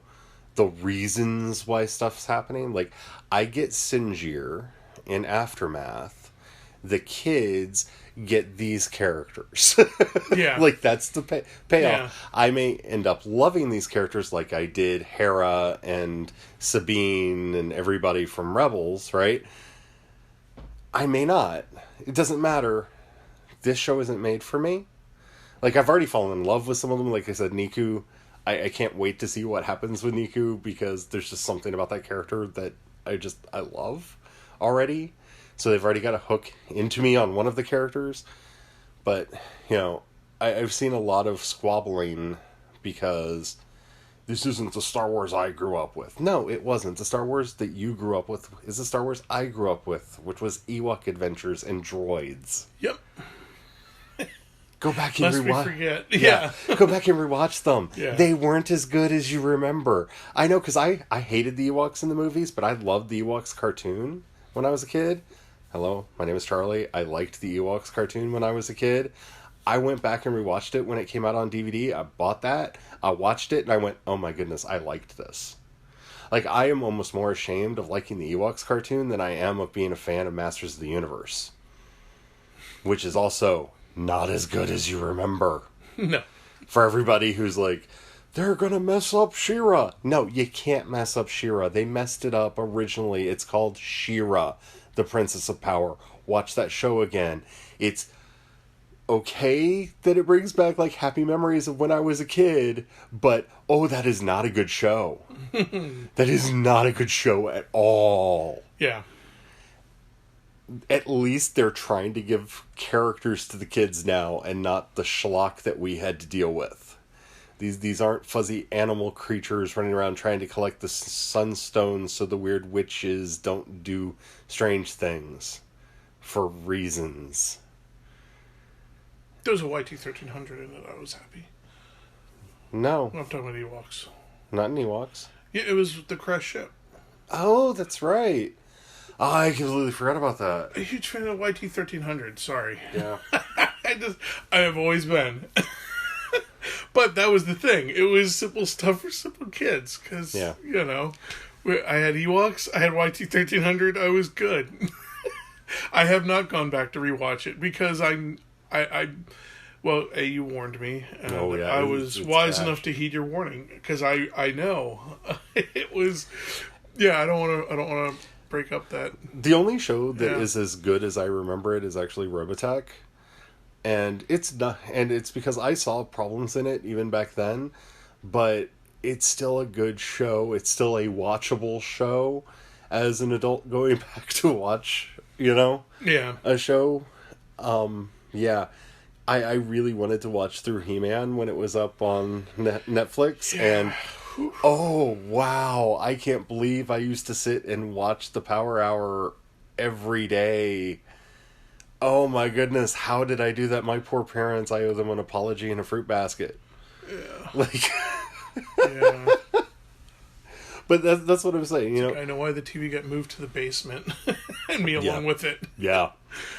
the reasons why stuff's happening. Like, I get Sinjir in Aftermath. The kids get these characters. Yeah. Like, that's the payoff. Yeah. I may end up loving these characters like I did Hera and Sabine and everybody from Rebels, right? I may not. It doesn't matter. This show isn't made for me. Like, I've already fallen in love with some of them. Like I said, Niku, I can't wait to see what happens with Niku, because there's just something about that character that I love already. So they've already got a hook into me on one of the characters. But, you know, I've seen a lot of squabbling because this isn't the Star Wars I grew up with. No, it wasn't. The Star Wars that you grew up with is the Star Wars I grew up with, which was Ewok adventures and droids. Yep. Go back and rewatch. Lest we forget. Yeah. Go back and rewatch them. Yeah. They weren't as good as you remember. I know, because I hated the Ewoks in the movies, but I loved the Ewoks cartoon when I was a kid. Hello, my name is Charlie. I liked the Ewoks cartoon when I was a kid. I went back and rewatched it when it came out on DVD. I bought that. I watched it, and I went, oh my goodness, I liked this. Like, I am almost more ashamed of liking the Ewoks cartoon than I am of being a fan of Masters of the Universe. Which is also not as good as you remember. No. For everybody who's like, they're gonna mess up She-Ra. No, you can't mess up She-Ra. They messed it up originally. It's called She-Ra, the Princess of Power. Watch that show again. It's okay that it brings back, like, happy memories of when I was a kid, but, oh, that is not a good show. That is not a good show at all. Yeah. At least they're trying to give characters to the kids now, and not the schlock that we had to deal with. These aren't fuzzy animal creatures running around trying to collect the sunstones so the weird witches don't do strange things for reasons. There was a YT-1300 in it. I was happy. No. I'm talking about Ewoks. Not in Ewoks. Yeah, it was the crash ship. Oh, that's right. Oh, I completely forgot about that. A huge fan of YT-1300. Sorry. Yeah. I have always been. But that was the thing. It was simple stuff for simple kids. Because, you know, I had Ewoks, I had YT-1300, I was good. I have not gone back to rewatch it because well, you warned me, and I was wise enough to heed your warning, because I know it was. Yeah, I don't want to break up that. The only show that is as good as I remember it is actually Robotech, and it's not, and it's because I saw problems in it even back then, but it's still a good show. It's still a watchable show as an adult going back to watch, you know, a show. I really wanted to watch through He-Man when it was up on Netflix, and oh wow, I can't believe I used to sit and watch the Power Hour every day. Oh my goodness, how did I do that? My poor parents, I owe them an apology and a fruit basket. Yeah. Like, yeah. But that's what I'm saying, you know. I know why the TV got moved to the basement, and me along with it. Yeah.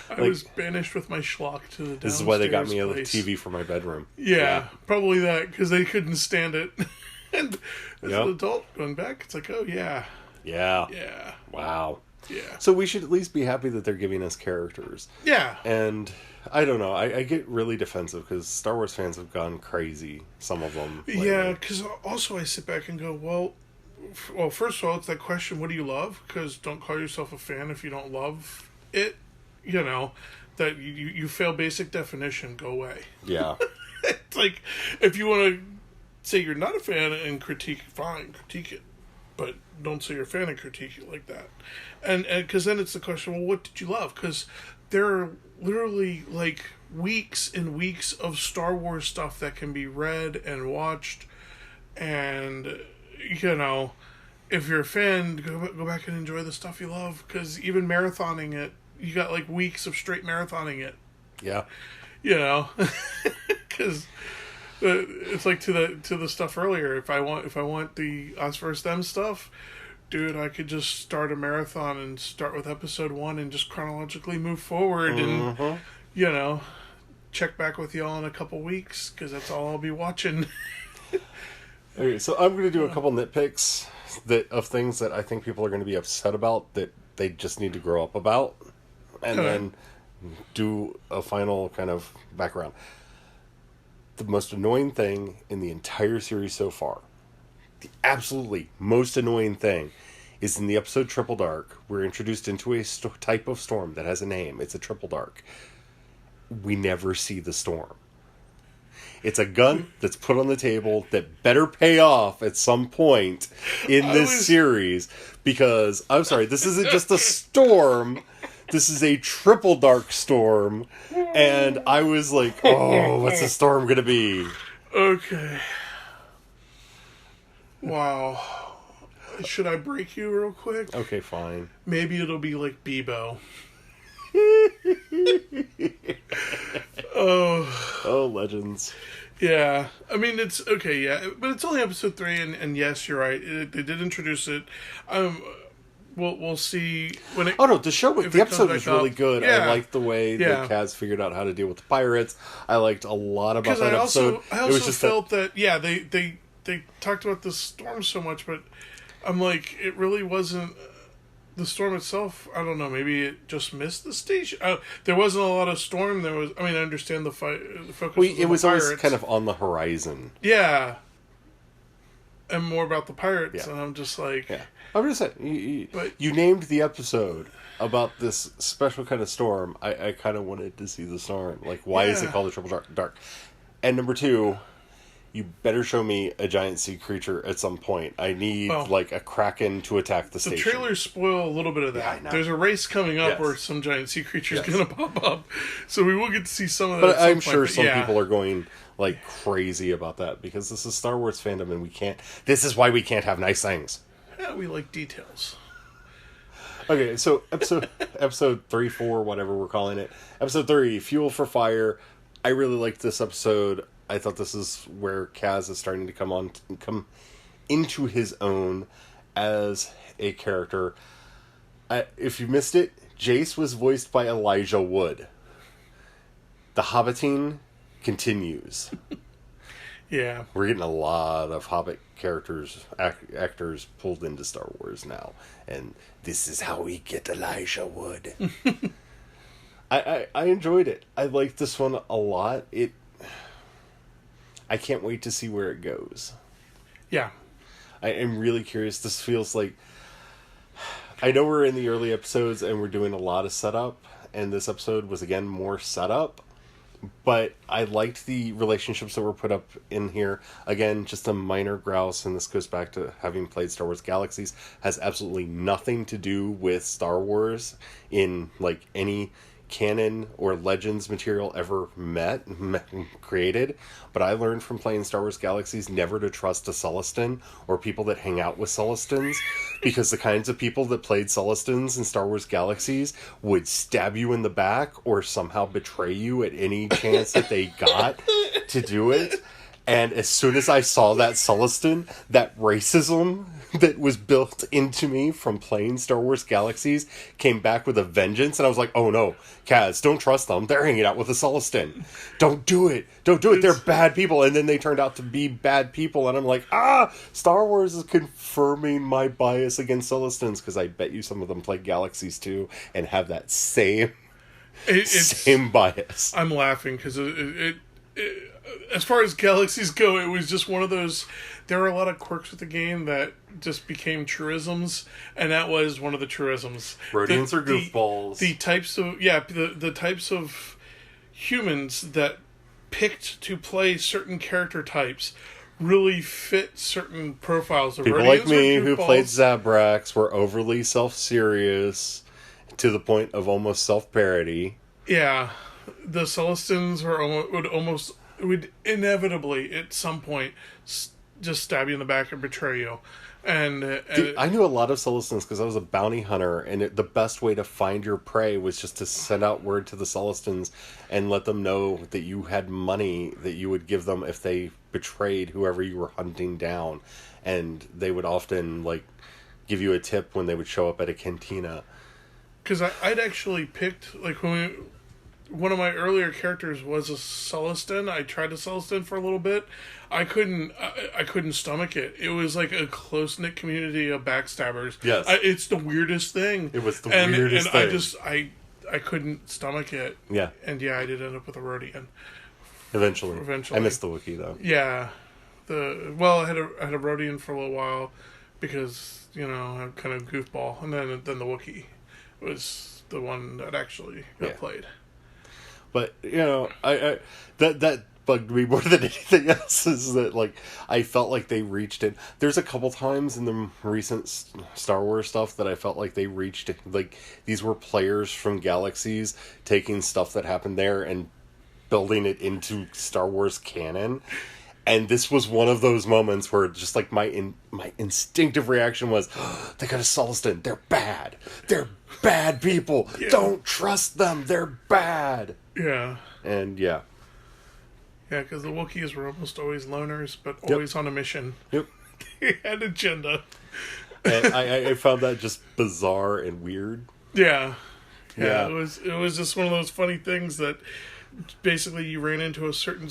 I was banished with my schlock to the downstairs. This is why they got me a TV for my bedroom. Yeah, probably that, because they couldn't stand it. And as an adult, going back, it's like, oh, yeah. Yeah. Yeah. Wow. Yeah. So we should at least be happy that they're giving us characters. Yeah. And I don't know. I get really defensive because Star Wars fans have gone crazy, some of them. Lately. Yeah, because also I sit back and go, well, first of all, it's that question, what do you love? Because don't call yourself a fan if you don't love it. You know, that you fail basic definition, go away. Yeah. It's like, if you want to say you're not a fan and critique, fine, critique it. But don't say you're a fan and critique it like that. And because then it's the question, well, what did you love? Because there are literally, like, weeks and weeks of Star Wars stuff that can be read and watched. And, you know, if you're a fan, go back and enjoy the stuff you love. Because even marathoning it, you got, like, weeks of straight marathoning it. Yeah. You know? Because it's like to the stuff earlier. If I want the Us vs. Them stuff, dude, I could just start a marathon and start with episode 1 and just chronologically move forward and, you know, check back with y'all in a couple weeks, because that's all I'll be watching. Okay, so I'm going to do a couple nitpicks of things that I think people are going to be upset about that they just need to grow up about, and then do a final kind of background. The most annoying thing in the entire series so far, the absolutely most annoying thing, is in the episode Triple Dark. We're introduced into a type of storm that has a name. It's a Triple Dark. We never see the storm. It's a gun that's put on the table that better pay off at some point in this series. Because, I'm sorry, this isn't just a storm. This is a Triple Dark storm. And I was like, oh, what's the storm going to be? Okay. Wow. Should I break you real quick? Okay, fine. Maybe it'll be like Bebo. Oh, legends. Yeah. I mean, it's okay, yeah. But it's only episode 3, and yes, you're right. They did introduce it. We'll see when it... Oh, no, the episode was really good. Yeah. I liked the way that Kaz figured out how to deal with the pirates. I liked a lot about that episode. I also felt that they talked about the storm so much, but I'm like, it really wasn't... The storm itself, I don't know, maybe it just missed the station. There wasn't a lot of storm. I understand the focus it was always kind of on the horizon. Yeah. And more about the pirates, and I'm just like... Yeah. I'm just saying, you named the episode about this special kind of storm. I kind of wanted to see the storm. Like, why is it called a Triple Dark? And number 2... You better show me a giant sea creature at some point. I need, a kraken to attack the station. The trailers spoil a little bit of that. Yeah, I know. There's a race coming up where some giant sea creature is going to pop up. So we will get to see some of that But I'm sure some people are going, crazy about that. Because this is Star Wars fandom and we can't... This is why we can't have nice things. Yeah, we like details. Okay, so episode 3, 4, whatever we're calling it. Episode 3, Fuel for Fire. I really liked this episode. I thought this is where Kaz is starting to come into his own as a character. If you missed it, Jace was voiced by Elijah Wood. The Hobbiting continues. Yeah. We're getting a lot of Hobbit characters, actors pulled into Star Wars now. And this is how we get Elijah Wood. I enjoyed it. I liked this one a lot. I can't wait to see where it goes. Yeah. I am really curious. This feels like... I know we're in the early episodes and we're doing a lot of setup. And this episode was, again, more setup. But I liked the relationships that were put up in here. Again, just a minor grouse. And this goes back to having played Star Wars Galaxies. Has absolutely nothing to do with Star Wars in, any... canon or Legends material ever created, but I learned from playing Star Wars Galaxies never to trust a Celestin or people that hang out with Celestins, because the kinds of people that played Celestins in Star Wars Galaxies would stab you in the back or somehow betray you at any chance that they got to do it. And as soon as I saw that Celestin, that racism that was built into me from playing Star Wars Galaxies came back with a vengeance. And I was like, oh no, Kaz, don't trust them. They're hanging out with a Celestin. Don't do it. Don't do it. They're bad people. And then they turned out to be bad people. And I'm like, Star Wars is confirming my bias against Celestins, because I bet you some of them play Galaxies too and have that same bias. I'm laughing because as far as Galaxies go, it was just one of those... There were a lot of quirks with the game that just became truisms, and that was one of the truisms. Rhodians are goofballs. The types of... Yeah, the types of humans that picked to play certain character types really fit certain profiles. The People Rhodians like me who played Zabrax were overly self-serious to the point of almost self-parody. Yeah. The Celestins would inevitably at some point just stab you in the back and betray you. I knew a lot of Celestins because I was a bounty hunter, and the best way to find your prey was just to send out word to the Celestins and let them know that you had money that you would give them if they betrayed whoever you were hunting down. And they would often give you a tip when they would show up at a cantina. Because I'd actually picked, one of my earlier characters was a Celestin. I tried a Celestin for a little bit. I couldn't stomach it. It was like a close-knit community of backstabbers. Yes. It's the weirdest thing. It was the weirdest thing. I couldn't stomach it. Yeah. And I did end up with a Rhodian. Eventually. I missed the Wookiee, though. Yeah. I had a Rhodian for a little while. because, I'm kind of goofball. And then the Wookiee was the one that actually got played. But, I that bugged me more than anything else is that, like, I felt like they reached it. There's a couple times in the recent Star Wars stuff that I felt like they reached it. Like, these were players from galaxies taking stuff that happened there and building it into Star Wars canon. And this was one of those moments where just like my instinctive reaction was, oh, they got a Sullustan. They're bad. They're bad people. Yeah. Don't trust them. They're bad. Yeah. And yeah. Yeah, because the Wookiees were almost always loners, but always on a mission. Yep. They had an agenda. And I found that just bizarre and weird. Yeah. It was just one of those funny things that basically you ran into a certain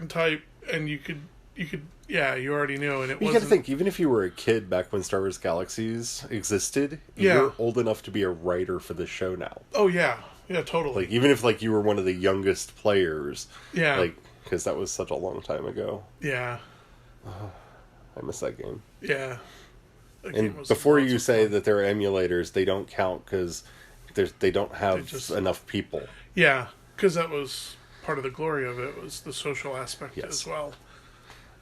type. And you could, you already knew, and it wasn't... You gotta think, even if you were a kid back when Star Wars Galaxies existed, you're old enough to be a writer for the show now. Oh, yeah. Yeah, totally. Like, even if, like, you were one of the youngest players. Yeah. Like, because that was such a long time ago. Yeah. I miss that game. Yeah. And before you say that they're emulators, they don't count because they don't have enough people. Yeah, because that was... part of the glory of it was the social aspect as well.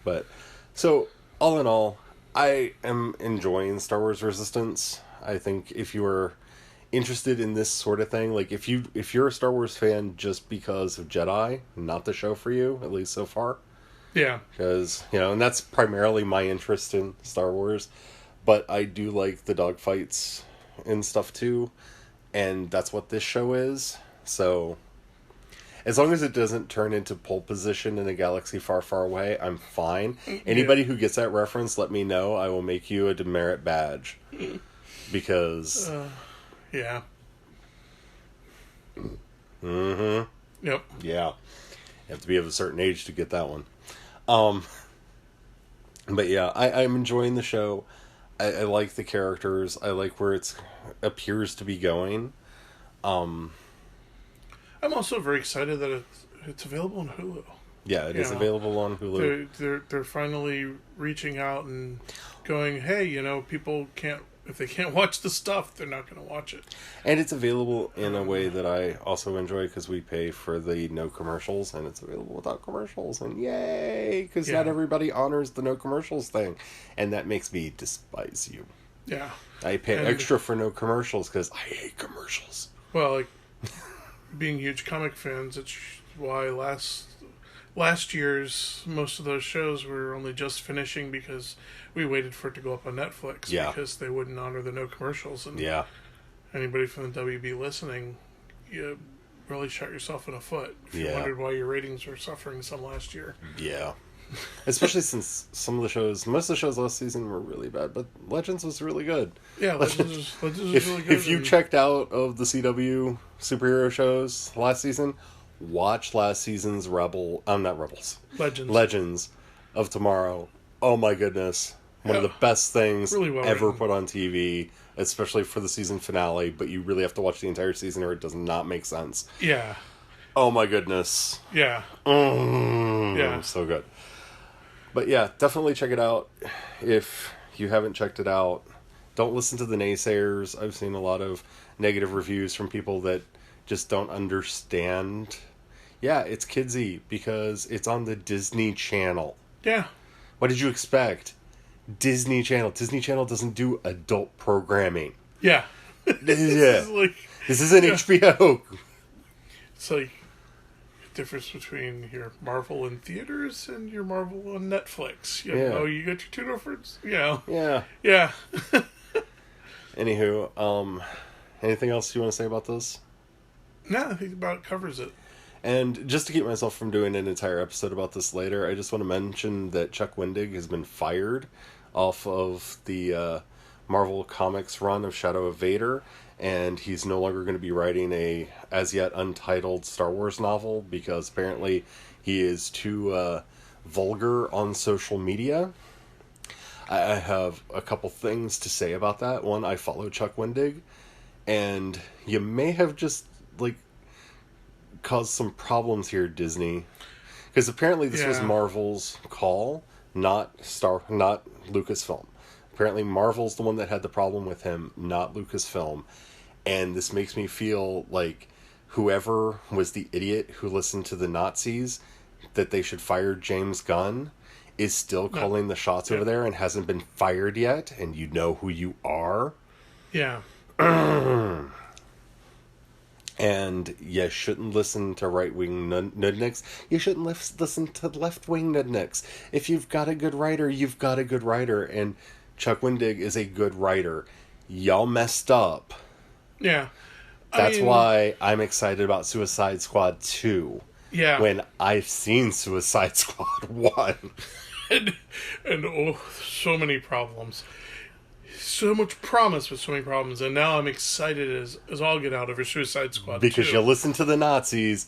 But so all in all, I am enjoying Star Wars Resistance. I think if you are interested in this sort of thing, like if you're a Star Wars fan just because of Jedi, not the show for you, at least so far. Yeah. Because, and that's primarily my interest in Star Wars, but I do like the dogfights and stuff too, and that's what this show is. So as long as it doesn't turn into Pole Position in a galaxy far, far away, I'm fine. Anybody who gets that reference, let me know. I will make you a demerit badge. Because... yeah. Mm-hmm. Yep. Yeah. You have to be of a certain age to get that one. But yeah, I'm enjoying the show. I like the characters. I like where it appears to be going. I'm also very excited that it's available on Hulu. Yeah, it is available on Hulu. They're finally reaching out and going, hey, people if they can't watch the stuff, they're not going to watch it. And it's available in a way that I also enjoy because we pay for the no commercials, and it's available without commercials. And yay, because not everybody honors the no commercials thing, and that makes me despise you. Yeah, I pay extra for no commercials because I hate commercials. Well, like. Being huge comic fans, it's why last year's most of those shows were only just finishing because we waited for it to go up on Netflix because they wouldn't honor the no commercials. And anybody from the WB listening, you really shot yourself in the foot if you wondered why your ratings were suffering some last year. Yeah. Especially since most of the shows last season were really bad, but Legends was really good. Yeah, Legends was really good. If you checked out of the CW superhero shows last season, watch last season's Legends of Tomorrow. Oh my goodness. One of the best things ever put on TV, especially for the season finale, but you really have to watch the entire season or it does not make sense. Yeah. Oh my goodness. Yeah. Yeah. So good. But yeah, definitely check it out if you haven't checked it out. Don't listen to the naysayers. I've seen a lot of negative reviews from people that just don't understand. Yeah, it's kidsy because it's on the Disney Channel. Yeah. What did you expect? Disney Channel. Disney Channel doesn't do adult programming. Yeah. This isn't HBO. It's like difference between your Marvel in theaters and your Marvel on Netflix. You got your two difference. Yeah. Anywho, anything else you want to say about this? No, I think about it covers it. And just to keep myself from doing an entire episode about this later, I just want to mention that Chuck Wendig has been fired off of the Marvel Comics run of Shadow of Vader, and he's no longer going to be writing a as yet untitled Star Wars novel because apparently he is too vulgar on social media. I have a couple things to say about that. One, I follow Chuck Wendig, and you may have just caused some problems here, Disney, because apparently this was Marvel's call, not Lucasfilm. Apparently Marvel's the one that had the problem with him, not Lucasfilm. And this makes me feel like whoever was the idiot who listened to the Nazis, that they should fire James Gunn, is still calling the shots over there and hasn't been fired yet, and you know who you are. Yeah. And you shouldn't listen to right-wing nudniks. You shouldn't listen to left-wing nudniks. If you've got a good writer, you've got a good writer. And Chuck Wendig is a good writer. Y'all messed up. Yeah. That's why I'm excited about Suicide Squad 2. Yeah. When I've seen Suicide Squad 1. and so many problems. So much promise with so many problems, and now I'm excited as all get out over Suicide Squad because 2. you listen to the Nazis,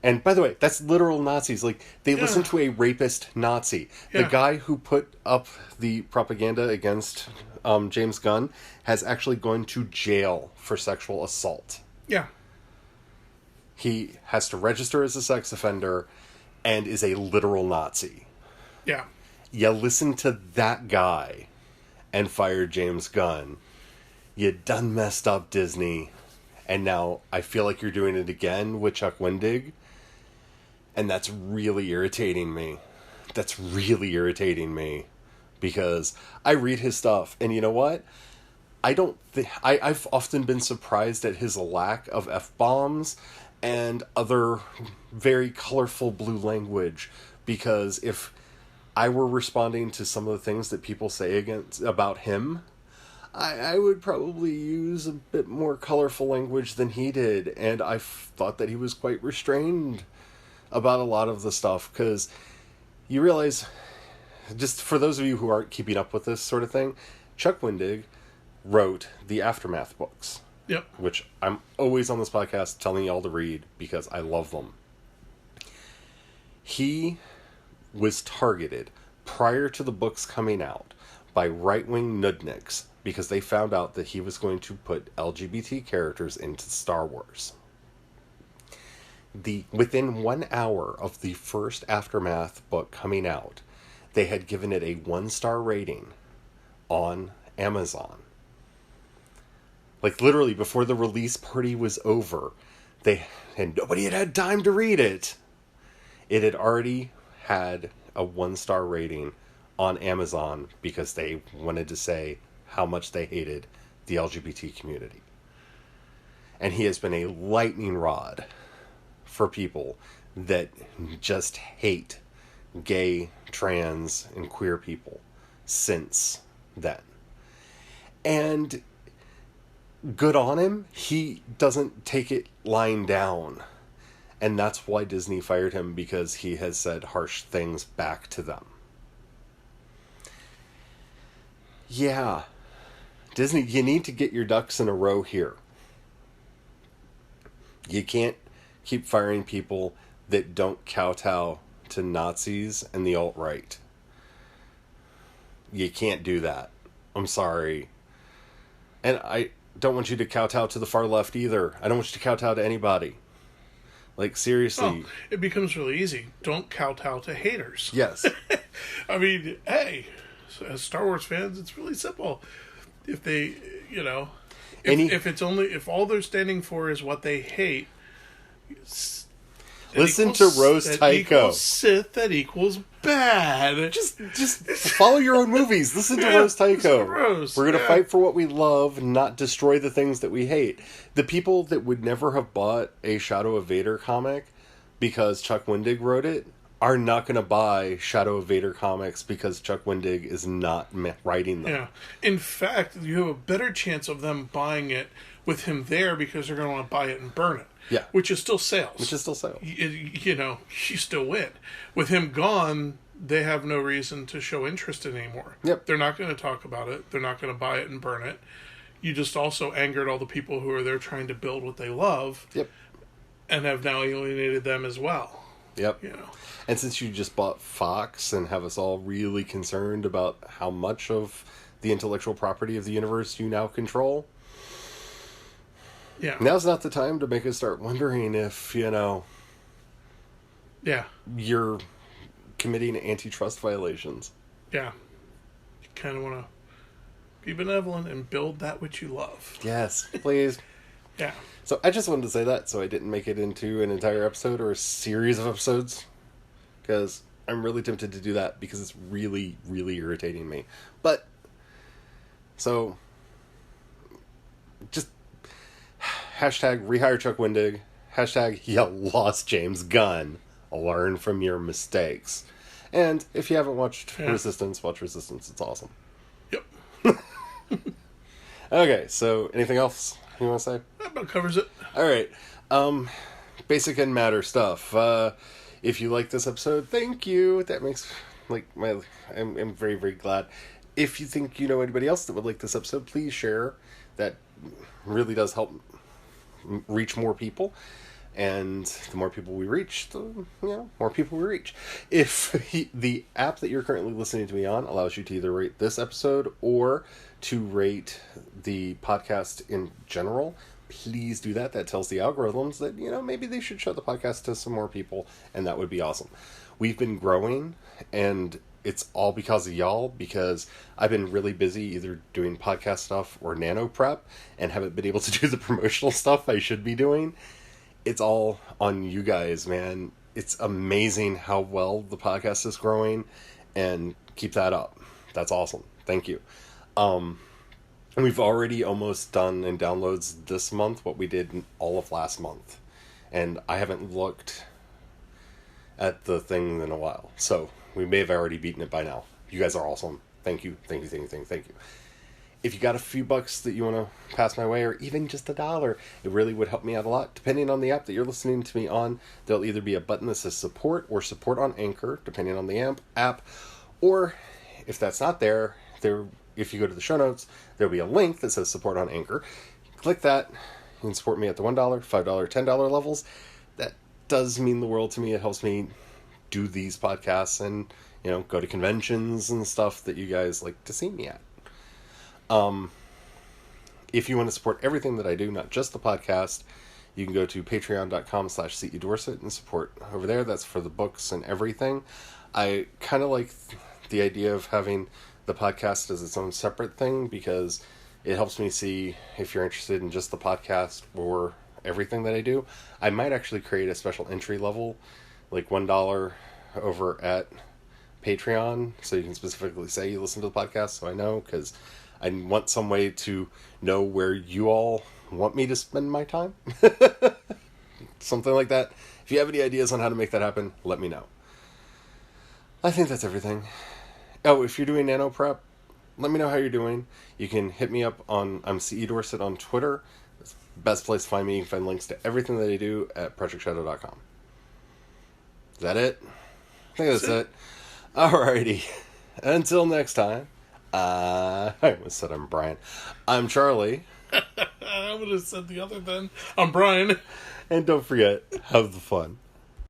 and by the way, that's literal Nazis. Like, they listen to a rapist Nazi. The guy who put up the propaganda against James Gunn has actually gone to jail for sexual assault. Yeah. He has to register as a sex offender and is a literal Nazi. Yeah. You listen to that guy and fired James Gunn. You done messed up, Disney. And now I feel like you're doing it again with Chuck Wendig. And that's really irritating me. That's really irritating me. Because I read his stuff, and you know what? I've often been surprised at his lack of F-bombs and other very colorful blue language. Because if I were responding to some of the things that people say about him, I would probably use a bit more colorful language than he did, and I thought that he was quite restrained about a lot of the stuff, because you realize, just for those of you who aren't keeping up with this sort of thing, Chuck Wendig wrote the Aftermath books. Yep. Which I'm always on this podcast telling y'all to read, because I love them. He was targeted prior to the books coming out by right-wing nudniks because they found out that he was going to put LGBT characters into Star Wars. Within 1 hour of the first Aftermath book coming out, they had given it a 1-star rating on Amazon. Like, literally, before the release party was over, and nobody had had time to read it. It had already had a 1-star rating on Amazon because they wanted to say how much they hated the LGBT community. And he has been a lightning rod for people that just hate gay, trans, and queer people since then. And good on him. He doesn't take it lying down. And that's why Disney fired him, because he has said harsh things back to them. Yeah. Disney, you need to get your ducks in a row here. You can't keep firing people that don't kowtow to Nazis and the alt-right. You can't do that. I'm sorry. And I don't want you to kowtow to the far left either. I don't want you to kowtow to anybody. Like, seriously. Oh, it becomes really easy. Don't kowtow to haters. Yes. I mean, hey, as Star Wars fans, it's really simple. If they, if all they're standing for is what they hate, listen to Rose Tycho. Equals Sith, that equals bad. Just follow your own movies. Listen to Rose Tycho. We're going to fight for what we love, not destroy the things that we hate. The people that would never have bought a Shadow of Vader comic because Chuck Wendig wrote it are not going to buy Shadow of Vader comics because Chuck Wendig is not writing them. Yeah. In fact, you have a better chance of them buying it with him there because they're going to want to buy it and burn it. Yeah. Which is still sales. You still win. With him gone, they have no reason to show interest in it anymore. Yep. They're not going to talk about it. They're not going to buy it and burn it. You just also angered all the people who are there trying to build what they love. Yep. And have now alienated them as well. Yep. And since you just bought Fox and have us all really concerned about how much of the intellectual property of the universe you now control, now's not the time to make us start wondering if, you're committing antitrust violations. Yeah. You kind of want to Be benevolent and build that which you love. Yes, please. Yeah. So I just wanted to say that so I didn't make it into an entire episode or a series of episodes. Because I'm really tempted to do that because it's really, really irritating me. But, so, just hashtag rehire Chuck Wendig. Hashtag you lost James Gunn. Learn from your mistakes. And if you haven't watched Resistance, watch Resistance. It's awesome. Yep. Okay, so anything else you want to say? That about covers it. Alright. Basic and matter stuff. If you like this episode, thank you. That makes, I'm very, very glad. If you think you know anybody else that would like this episode, please share. That really does help reach more people. And the more people we reach, the more people we reach. If the app that you're currently listening to me on allows you to either rate this episode or to rate the podcast in general, please do that. That tells the algorithms that, maybe they should show the podcast to some more people, and that would be awesome. We've been growing, and it's all because of y'all, because I've been really busy either doing podcast stuff or nano prep, and haven't been able to do the promotional stuff I should be doing. It's all on you guys, man. It's amazing how well the podcast is growing, and keep that up. That's awesome. Thank you. We've already almost done in downloads this month what we did in all of last month. And I haven't looked at the thing in a while. So we may have already beaten it by now. You guys are awesome. Thank you. Thank you. Thank you. Thank you. Thank you. If you got a few bucks that you want to pass my way, or even just $1, it really would help me out a lot. Depending on the app that you're listening to me on, there'll either be a button that says support or support on Anchor, depending on the app. Or if that's not there, if you go to the show notes, there'll be a link that says support on Anchor. Click that. You can support me at the $1, $5, $10 levels. That does mean the world to me. It helps me do these podcasts and, go to conventions and stuff that you guys like to see me at. If you want to support everything that I do, not just the podcast, you can go to patreon.com/CEDorset and support over there. That's for the books and everything. I kind of like the idea of having the podcast as its own separate thing, because it helps me see if you're interested in just the podcast or everything that I do. I might actually create a special entry level, like $1 over at Patreon, so you can specifically say you listen to the podcast, so I know, because I want some way to know where you all want me to spend my time. Something like that. If you have any ideas on how to make that happen, let me know. I think that's everything. Oh, if you're doing nano prep, let me know how you're doing. You can hit me up I'm CE Dorset on Twitter. It's the best place to find me. You can find links to everything that I do at projectshadow.com. Is that it? I think that's it. Alrighty. Until next time. I almost said I'm Brian. I'm Charlie. I would have said the other then. I'm Brian. And don't forget, have the fun.